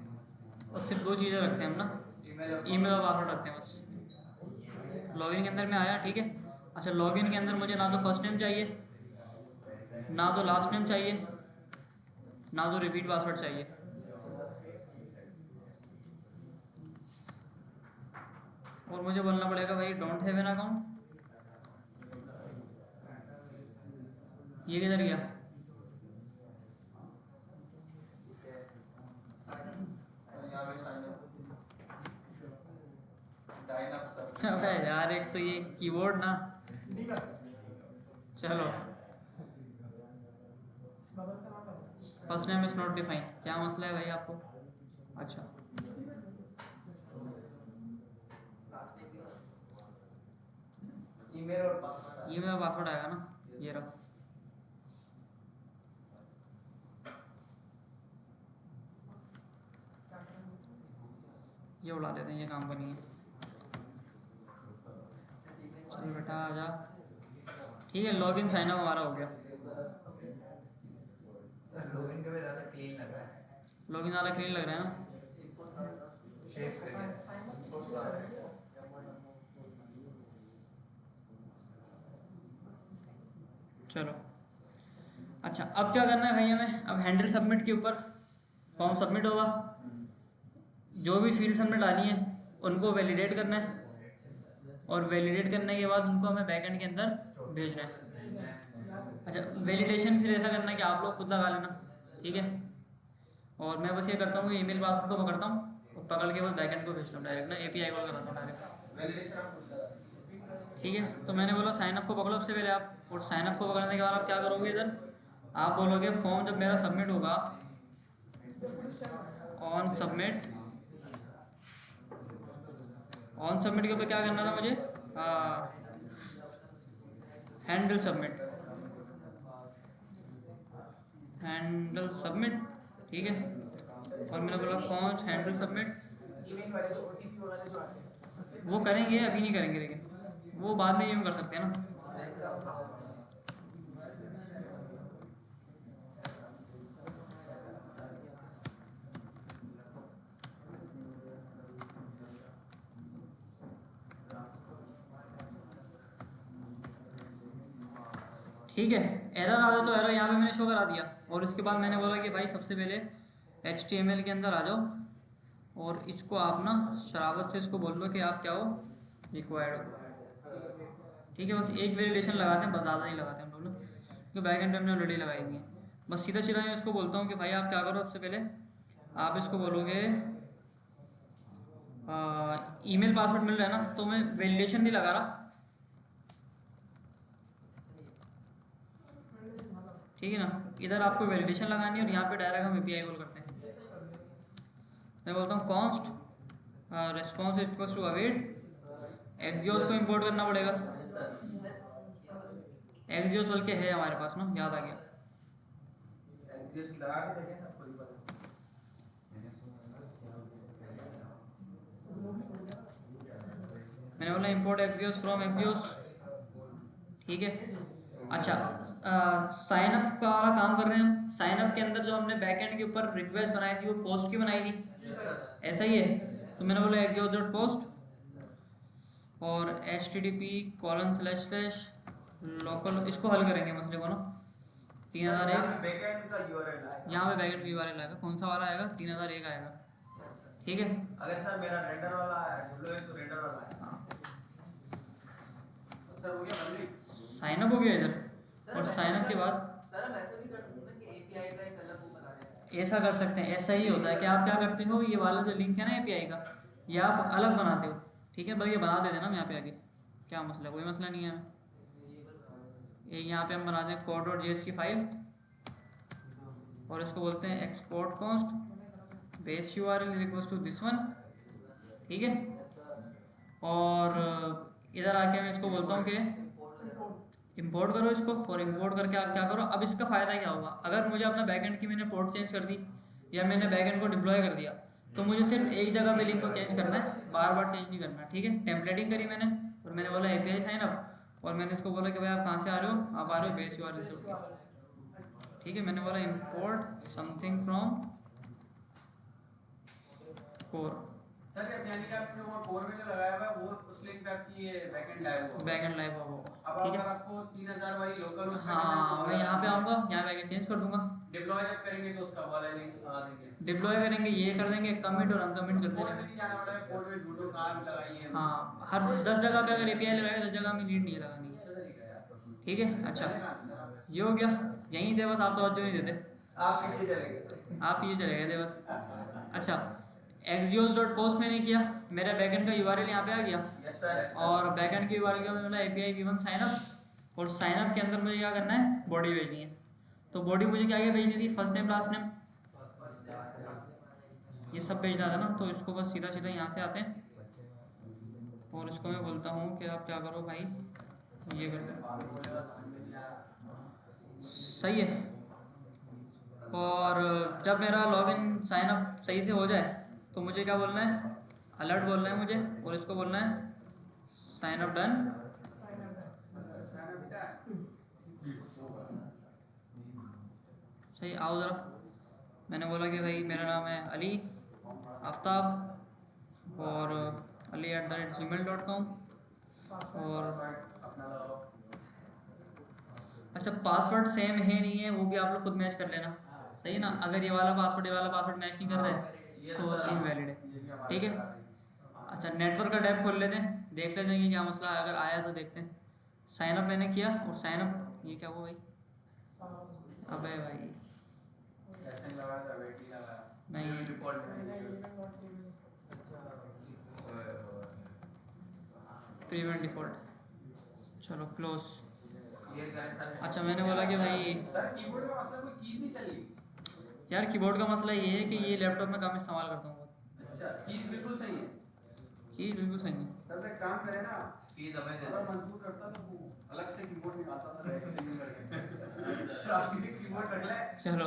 और सिर्फ 2 चीज़ें रखते हैं हम ना, ईमेल और पासवर्ड रखते हैं बस। लॉगिन के अंदर में आया, ठीक है। अच्छा लॉगिन के अंदर मुझे ना तो फर्स्ट नेम चाहिए, ना तो लास्ट नेम चाहिए, ना तो रिपीट पासवर्ड चाहिए। और मुझे बोलना पड़ेगा भाई डोंट हैव एन अकाउंट, ये किधर गया? अबे यार एक तो ये कीबोर्ड ना, चलो first name is not define, क्या मसला है भाई आपको? अच्छा ईमेल और पासवर्ड ये मेरा पासवर्ड आएगा ना, ये रहा। ये उड़ा देते हैं, ये काम बनी है। चल बेटा आ जा, ठीक है। लॉगिन साइन अप हमारा हो गया, लॉगिन के भी ज़्यादा क्लीन लग रहा है। लॉगिन ज़्यादा क्लीन लग रहा है ना। शेप करके चलो अच्छा अब क्या करना है भाई हमें, अब हैंडल सबमिट के ऊपर फॉर्म सबमिट होगा, जो भी फील्ड हमने डाली है उनको वैलिडेट करना है, और वैलिडेट करने के बाद उनको हमें बैकएंड के अंदर भेजना है। अच्छा वैलिडेशन फिर ऐसा करना है कि आप लोग खुद लगा लेना, ठीक है। और मैं बस ये करता हूँ कि ईमेल पासवर्ड को पकड़ता हूँ और पकड़ के बस बैकएंड को भेजता हूँ डायरेक्ट ना, एपीआई कॉल कराता हूँ डायरेक्ट, ठीक है। तो मैंने बोला साइन अप को पकड़ो सबसे पहले आप, और साइन अप को पकड़ने के बाद आप क्या करोगे, इधर आप बोलोगे फॉर्म जब मेरा सबमिट होगा ऑन सबमिट, ऑन सबमिट के ऊपर क्या करना था मुझे, हैंडल सबमिट, हैंडल सबमिट, ठीक है। और मैंने बोला कौन हैंडल सबमिट, वो करेंगे अभी नहीं करेंगे, लेकिन वो बाद में यूँ कर सकते हैं ना। ठीक है, एरर आ जाए तो एरर यहाँ पे मैंने शो करा दिया, और इसके बाद मैंने बोला कि भाई सबसे पहले HTML के अंदर आ जाओ और इसको आप ना शराबत से इसको बोल दो कि आप क्या हो, रिक्वायर्ड हो, ठीक है। बस एक वैलिडेशन लगाते हैं, बस ज़्यादा नहीं लगाते हम लोग ना, क्योंकि बैक एंड हमने ऑलरेडी लगाई हुई है। बस सीधा सीधा मैं इसको बोलता हूँ कि भाई आप क्या करो, सबसे पहले आप इसको बोलोगे ईमेल पासवर्ड मिल रहा है ना, तो मैं वैलिडेशन नहीं लगा रहा, ठीक है ना। इधर आपको वैलिडेशन लगानी है और यहाँ पे डायरेक्ट हम एपीआई कॉल करते हैं। मैं बोलता हूँ const response equals to await Axios को इंपोर्ट करना पड़ेगा, एक्सियोस बल्कि है हमारे पास ना, याद आ गया। मैंने बोला इंपोर्ट एक्सियोस फ्रॉम एक्सियोस, ठीक है। अच्छा, साइन अप का वाला काम कर रहे हैं हम। साइन अप के अंदर जो हमने बैकएंड के ऊपर रिक्वेस्ट बनाई थी वो पोस्ट की बनाई थी, ऐसा ही है। तो मैंने बोला एक्सॉस्ट डॉट पोस्ट और http:// इसको हल करेंगे मसले को ना। 3001 बैकएंड का यूआरएल आएगा। यहाँ पे बैकएंड की यूआरएल आएगा, कौन सा वाला आएगा? 3001 आएगा, ठीक है। अगर सर मेरा रेंडर वाला है तो रेंडर वाला है। सर हो गया बंदी। साइन अप हो गया इधर, और साइन अप के बाद सर हम ऐसा भी कर सकते हैं कि एपीआई का एक अलग वो बना दें। ऐसा कर सकते हैं। ऐसा ही होता है कि आप क्या करते हो, ये वाला जो लिंक है ना एपीआई का, ये आप अलग बनाते हो, ठीक है। बल्कि बना देते ना हम यहाँ पे आगे, क्या मसला है? कोई मसला नहीं है। ये यहाँ पे हम बना दें code.js की फाइल और इसको बोलते हैं export const base URL is equal to this one, ठीक है। और इधर आके मैं इसको बोलता हूँ कि इंपोर्ट करो इसको, और इंपोर्ट करके आप क्या करो। अब इसका फ़ायदा क्या होगा, अगर मुझे अपना बैकएंड की मैंने पोर्ट चेंज कर दी या मैंने बैकएंड को डिप्लॉय कर दिया, तो मुझे सिर्फ एक जगह पे लिंक को चेंज करना है, बार बार चेंज नहीं करना, ठीक है। टेम्पलेटिंग करी मैंने और मैंने बोला API साइन अप, और मैंने इसको बोला कि भाई आप कहाँ से आ रहे हो? आप आ रहे हो बेस URL से, ठीक है। मैंने बोला import something from core, sir ये यानी कि आपने वो कोर में जो लगाया हुआ है वो उस लिंक पे आपकी ये बैकएंड लाइव होगा। बैकएंड लाइव होगा, अब ठीक अगर है। आपको 3000 वाली लोकल उस हाँ, मैं यहाँ पे आऊँगा, यहाँ पे आके चेंज कर दूंगा। डिप्लॉय जब करेंगे तो उसका वाला लिंक लगा देंगे। डिप्लॉय करेंगे, ये कर देंगे, कमिट और अनकमिट करते कोड में रहेंगे। नहीं जाना पड़ेगा, कोड में ढूंढो कहाँ पे लगाइए। हाँ, हर 10 जगह पे अगर API लगाएगा 10 जगह में नीड नहीं लगानी है, ठीक है। अच्छा, ये हो गया, यहीं थे बस, आप तवज्जो नहीं देते, आप पीछे चले गए। आप ये चले गए थे बस। अच्छा, exos.post मैंने किया, मेरा बैकएंड का URL यहाँ पे आ गया, यस सर। और बैकएंड के URL का मतलब API v1 साइन अप, और साइन अप के अंदर मुझे क्या करना है? बॉडी भेजनी है। तो बॉडी मुझे क्या क्या भेजनी थी? फर्स्ट नेम लास्ट नेम, ये सब भेजना था ना। तो इसको बस सीधा सीधा यहाँ से आते हैं और इसको मैं बोलता हूँ कि आप क्या करो भाई, ये कर दो, सही है। और जब मेरा लॉगिन साइन अप सही से हो जाए तो मुझे क्या बोलना है? अलर्ट बोलना है मुझे, और इसको बोलना है साइन अप डन। सही, आओ ज़रा। मैंने बोला कि भाई मेरा नाम है अली आफ्ताब और ali@gmail.com, और अच्छा पासवर्ड सेम है नहीं है वो भी आप लोग खुद मैच कर लेना, सही है ना। अगर ये वाला पासवर्ड मैच नहीं कर रहा है तो इनवैलिड है, ठीक है। अच्छा, नेटवर्क का टैब खोल लेते हैं, देख लेते हैं कि क्या मसला है। अगर आया तो देखते हैं। साइन अप मैंने किया, और साइन अप ये क्या हुआ भाई? अबे भाई नहीं, प्रीवेंट डिफ़ॉल्ट, चलो क्लोज। अच्छा, मैंने बोला कि भाई सर कीबोर्ड का मसला कोई कीज नहीं चल रही। यार कीबोर्ड का मसला ये है कि ये लैपटॉप में कम इस्तेमाल करता हूँ। अच्छा, कीज बिल्कुल सही है। कीज बिल्कुल सही है। सर एक काम करें ना, कीज हमें दे अगर मंजूर करता तो वो अलग से कीबोर्ड निकालता था एक से यूज करके। सर आप ये कीबोर्ड रख ले। चलो।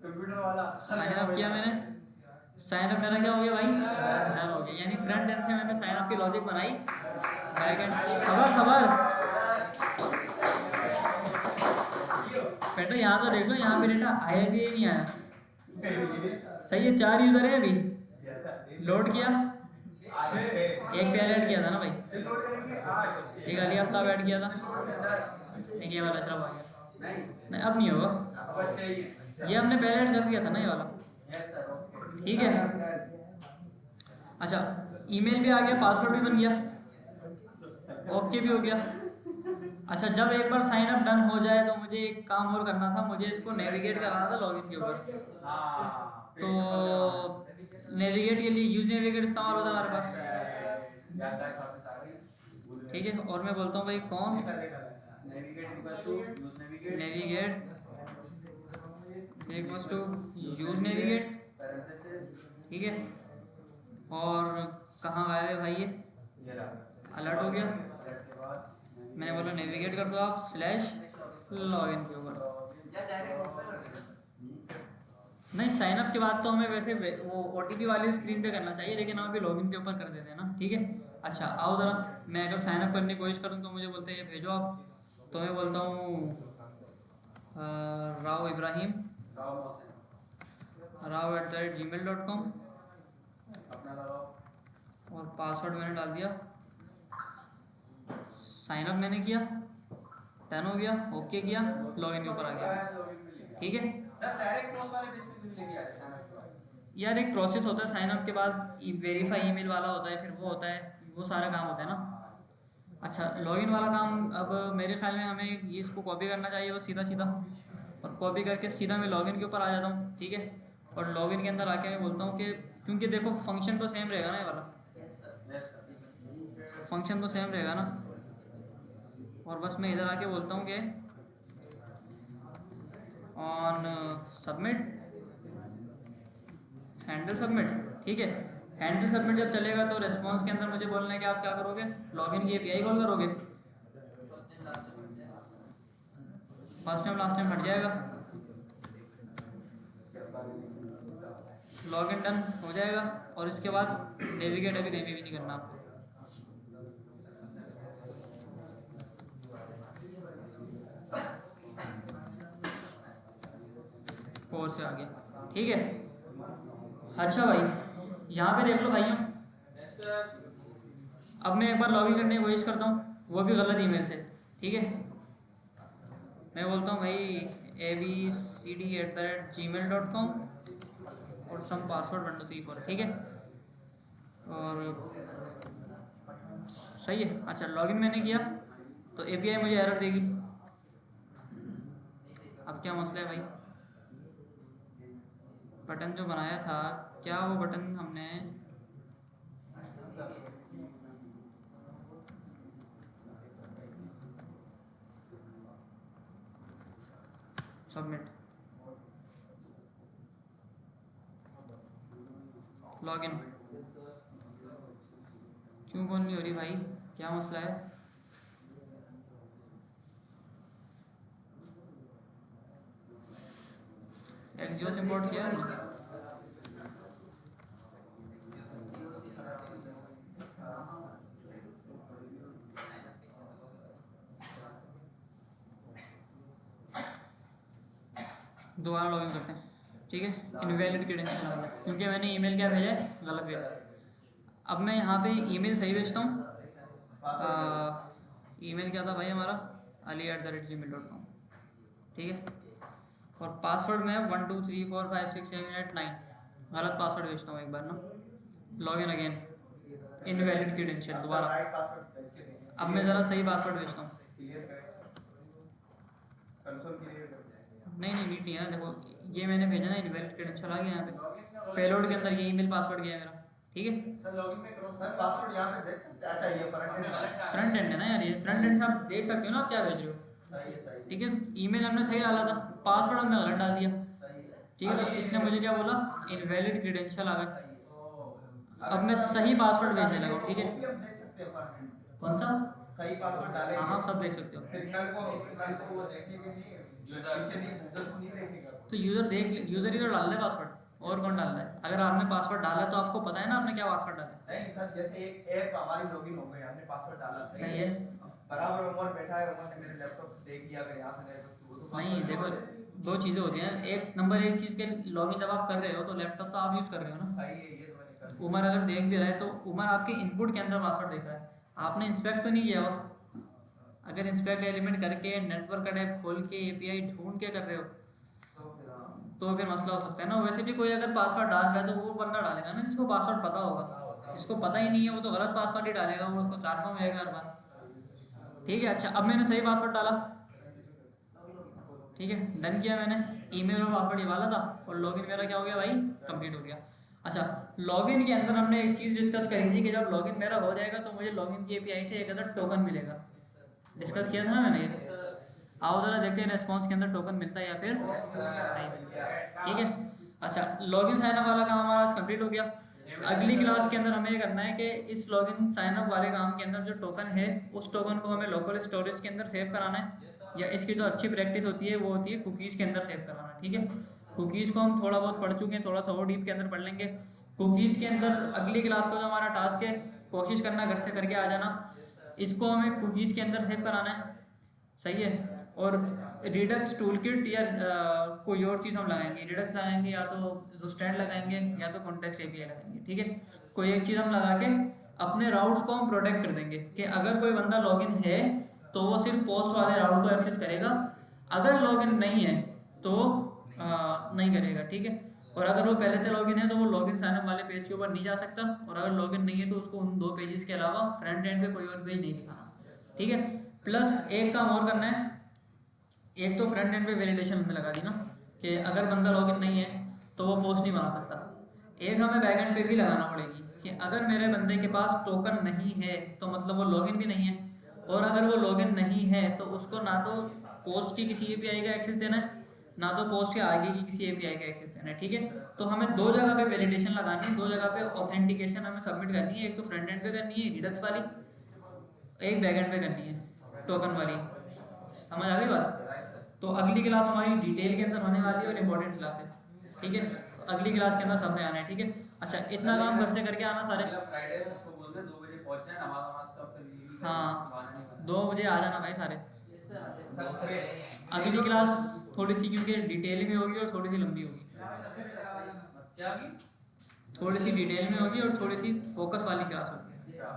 कंप्यूटर वाला साइन अप किया मैंने, साइन अप मेरा क्या हो गया भाई? डन हो गया। यानी फ्रंट एंड से मैंने साइन अप की लॉजिक बनाई, बैक एंड खबर बेटा यहाँ तो देख लो, यहाँ पे डेटा आया भी नहीं आया, सही है। 4 यूज़र है अभी, लोड किया, एक पे ऐड किया था ना भाई, एक अली आफ्ताब ऐड किया था, एक ये वाला अशरफ आ गया। नहीं अब नहीं होगा, ये हमने पहले ऐड कर दिया था ना ये वाला, ठीक है। अच्छा, ईमेल भी आ गया, पासवर्ड भी बन गया, ओके भी हो गया। अच्छा, जब एक बार साइन अप डन हो जाए तो मुझे एक काम और करना था, मुझे इसको नेविगेट कराना था लॉगिन के ऊपर। तो नेविगेट के लिए यूज नेविगेट इस्तेमाल होता है हमारे पास, ठीक है। और मैं बोलता हूँ भाई const navigate equals to use navigate, ठीक है। और कहाँ आया है भाई? ये अलर्ट हो गया, मैंने बोला नेविगेट कर दो आप /लॉगिन के ऊपर। नहीं, साइन अप के बाद तो हमें वैसे वो OTP वाली स्क्रीन पे करना चाहिए, लेकिन हम अभी लॉगिन के ऊपर कर देते हैं ना, ठीक है। अच्छा आओ ज़रा, मैं अगर साइन अप करने की कोशिश करूँ तो मुझे बोलते हैं ये भेजो आप, तो मैं बोलता हूँ राव इब्राहिम राव मोहसिन raw@gmail.com अपना लगाओ। और पासवर्ड मैंने डाल दिया, साइन अप मैंने किया, डन हो गया, ओके किया, लॉगिन के ऊपर आ गया। लॉगिन में लिखा ठीक है सर, डायरेक्ट पोस्ट वाले पेज पे क्यों लेके आ रहे हैं साइन अप के बाद? यार, एक प्रोसेस होता है साइन अप के बाद, वेरीफाई ईमेल वाला होता है, फिर वो होता है, वो सारा काम होता है ना। अच्छा, लॉगिन वाला काम अब मेरे ख्याल में हमें इसको कॉपी करना चाहिए बस सीधा सीधा, और कॉपी करके सीधा मैं लॉगिन के ऊपर आ जाता हूँ। ठीक है, और लॉगिन के अंदर आके मैं बोलता हूँ कि क्योंकि देखो फंक्शन तो सेम रहेगा ना, ये वाला यस सर। फंक्शन तो सेम रहेगा ना। और बस मैं इधर आके बोलता हूँ कि ऑन सबमिट, हैंडल सबमिट। ठीक है, हैंडल सबमिट जब चलेगा तो रेस्पॉन्स के अंदर मुझे बोलना है कि आप क्या करोगे, लॉगिन की एपीआई कॉल करोगे। फर्स्ट टाइम लास्ट टाइम हट जाएगा, लॉगिन डन हो जाएगा, और इसके बाद नेविगेट अभी कहीं पे भी नहीं करना आपको। और से आगे। ठीक है, अच्छा भाई, यहाँ पे देख लो भाइयों, अब मैं एक बार लॉगिन करने की कोशिश करता हूँ, वो भी गलत ईमेल से। ठीक है, मैं बोलता हूँ भाई abcd@gmail.com और सम पासवर्ड 1 2 3 4। ठीक है, और सही है। अच्छा, लॉगिन मैंने किया तो एपीआई मुझे एरर देगी। अब क्या मसला है भाई, बटन जो बनाया था, क्या वो बटन हमने सबमिट, लॉगिन क्यों कौन नहीं हो रही भाई, क्या मसला है? एक्सियोस इंपोर्ट किया है ना? दोबारा लॉगिन करते हैं। ठीक है, इनवैलिड क्रेडेंशियल आ गया क्योंकि मैंने ईमेल क्या भेजा है, गलत भेजा है। अब मैं यहाँ पे ईमेल सही भेजता हूँ। ईमेल क्या था भाई हमारा, ali@gmail.com। ठीक है, और पासवर्ड में 1 2 3 4 5 6 7 8 9, गलत पासवर्ड भेजता हूँ एक बार ना। लॉगिन अगेन, इनवैलिड क्रेडेंशियल दोबारा। राइट पासवर्ड अब मैं ज़रा सही पासवर्ड भेजता हूँ। कंसोल क्लियर कर नहीं नीट नहीं है ना, देखो ये मैंने भेजा ना, इनवैलिड क्रेडेंशियल आ गया यहाँ पे, पेलोड के अंदर ये ईमेल पासवर्ड गया है मेरा। ठीक है, सर लॉगिन में करो सर पासवर्ड यहाँ पे देख सकते हैं। अच्छा ये फ्रंट एंड फ्रंट एंड है ना यार, ये फ्रंट एंड से आप देख सकते हो ना आप क्या भेज रहे हो। सही है सही है ठीक है, ईमेल हमने सही डाला था, पासवर्ड हमने गलत डाल दिया। सही है ठीक है, तो इसने मुझे क्या बोला, इनवैलिड क्रेडेंशियल आ गए। सही है। अब मैं सही पासवर्ड भेजने लगा। ठीक है, वो भी हम देख सकते हैं फ्रंट एंड कौन सा? सही पासवर्ड हाँ डालेंगे। हाँ, सब देख सकते हो। फिर कल को वो देखेंगे नहीं, यूजर पीछे नहीं, यूजर को नहीं देखेगा। तो यूजर ही तो डाल रहा है पासवर्ड, और कौन डाल रहा है? अगर आपने पासवर्ड डाला तो आपको पता है ना आपने क्या पासवर्ड डाला है। नहीं सर, जैसे एक ऐप हमारी लॉगिन हो गई, हमने पासवर्ड डाला, सही है। बराबर उमर बैठा है, उमर ने मेरे लैपटॉप से देख लिया, अगर यहाँ से गए तो वो तो नहीं password देखो, है। दो चीज़ें होती हैं। एक नंबर, एक चीज़ के लॉगिन जब आप कर रहे हो तो लैपटॉप तो आप यूज़ कर रहे हो ना। सही है, ये तो मैंने कर दिया। उमर अगर देख भी रहा है तो उमर आपके इनपुट के अंदर पासवर्ड देख रहा है, आपने इंस्पेक्ट तो नहीं किया हो। अगर इंस्पेक्ट एलिमेंट करके नेटवर्क का टैब खोल के एपीआई ढूंढ के कर रहे हो तो फिर मसला हो सकता है ना। वैसे भी कोई अगर पासवर्ड डाल रहा है तो वो बंदा डालेगा ना जिसको पासवर्ड पता होगा, जिसको पता ही नहीं है वो तो गलत पासवर्ड ही डालेगा, वो उसको चाटना हो जाएगा हर बार। ठीक है, अच्छा अब मैंने सही पासवर्ड डाला। ठीक है, डन किया मैंने, ईमेल और पासवर्ड ये वाला था, और लॉगिन मेरा क्या हो गया भाई, कंप्लीट हो गया। अच्छा, लॉगिन के अंदर हमने एक चीज़ डिस्कस करी थी कि जब लॉगिन मेरा हो जाएगा तो मुझे लॉगिन की एपीआई से एक अदर टोकन मिलेगा। डिस्कस किया था ना मैंने ये। आओ ज़रा देखते हैं रेस्पॉन्स के अंदर टोकन मिलता है या फिर नहीं मिलता। ठीक है, अच्छा लॉगिन साइन अप वाला काम हमारा आज कंप्लीट हो गया। अगली क्लास के अंदर हमें ये करना है कि इस लॉगिन साइन अप वाले काम के अंदर जो टोकन है उस टोकन को हमें लोकल स्टोरेज के अंदर सेव कराना है, या इसकी जो अच्छी प्रैक्टिस होती है वो होती है कुकीज़ के अंदर सेव कराना। ठीक है, कुकीज़ को हम थोड़ा बहुत पढ़ चुके हैं, थोड़ा सा और डीप के अंदर पढ़ लेंगे। कुकीज़ के अंदर अगली क्लास को जो हमारा टास्क है, कोशिश करना घर से करके आ जाना, इसको हमें कुकीज़ के अंदर सेव कराना है। सही है। और रिडक्स टूल किट या कोई और चीज़ हम लगाएंगे, रिडक्स लगाएंगे या तो स्टैंड लगाएंगे या तो कॉन्टेक्स्ट एपीआई लगाएंगे, ठीक है। कोई एक चीज़ हम लगा के अपने राउट्स को हम प्रोटेक्ट कर देंगे कि अगर कोई बंदा लॉगिन है तो वो सिर्फ पोस्ट वाले राउट को एक्सेस करेगा, अगर लॉगिन नहीं है तो नहीं करेगा, ठीक है। और अगर वो पहले से लॉगिन है तो वो लॉगिन साइन अप वाले पेज के ऊपर नहीं जा सकता, और अगर लॉगिन नहीं है तो उसको उन 2 पेजेस के अलावा फ्रंट एंड पे कोई और पेज नहीं दिखाना, ठीक है। प्लस एक काम और करना है, एक तो फ्रंट एंड पे वैलिडेशन में लगा दी ना कि अगर बंदा लॉगिन नहीं है तो वो पोस्ट नहीं बना सकता। एक हमें बैक एंड पे भी लगाना पड़ेगी कि अगर मेरे बंदे के पास टोकन नहीं है तो मतलब वो लॉगिन भी नहीं है, और अगर वो लॉगिन नहीं है तो उसको ना तो पोस्ट की किसी एपीआई का एक्सेस देना है, ना तो पोस्ट के आगे की किसी एपीआई का एक्सेस देना है, ठीक है। तो हमें 2 जगह पे वैलिडेशन लगानी है, 2 जगह पे ऑथेंटिकेशन हमें सबमिट करनी है, एक तो फ्रंट एंड पे करनी है रिडक्स वाली, एक बैक एंड पे करनी है टोकन वाली। समझ आ गई बात? तो अगली क्लास हमारी डिटेल के अंदर होने वाली है और इम्पोर्टेंट क्लास है, ठीक है। तो अगली क्लास के अंदर सबने आना है, ठीक है। अच्छा, इतना काम घर से करके आना सारे। फ्राइडे सबको बोल दे 2 बजे पहुंच जाए, नमाज नमाज का फिर हाँ 2 बजे आ जाना भाई सारे। सर अगली क्लास थोड़ी सी क्योंकि डिटेल में होगी और थोड़ी सी लंबी होगी, क्या की थोड़ी सी डिटेल में होगी और थोड़ी सी फोकस वाली क्लास होगी। सर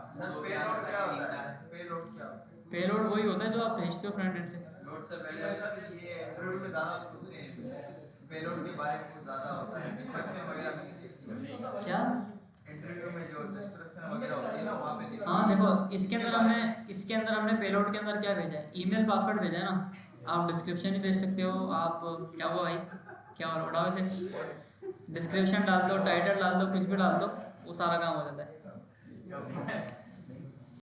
पेलोड क्या होता है? पेलोड क्या होता है? पेलोड वही होता है जो आप भेजते हो फ्रंट एंड से। लोड से पहले पहले सर ये एंड्रॉइड से ज़्यादा पेलोड के बारे में कुछ ज़्यादा होता है, डिस्क्रिप्शन वगैरह में क्या? इंटरव्यू में जो डिस्क्रिप्शन वगैरह होती है ना वहाँ पे दिखा। हाँ देखो, इसके अंदर हमने पेलोड के अंदर क्या भेजा है, ईमेल पासवर्ड भेजा है ना। आप डिस्क्रिप्शन ही भेज सकते हो, आप क्या हुआ भाई, क्या हो रहा है वैसे, डिस्क्रिप्शन डाल दो, टाइटल डाल दो, कुछ भी डाल दो, वो सारा काम हो जाता है।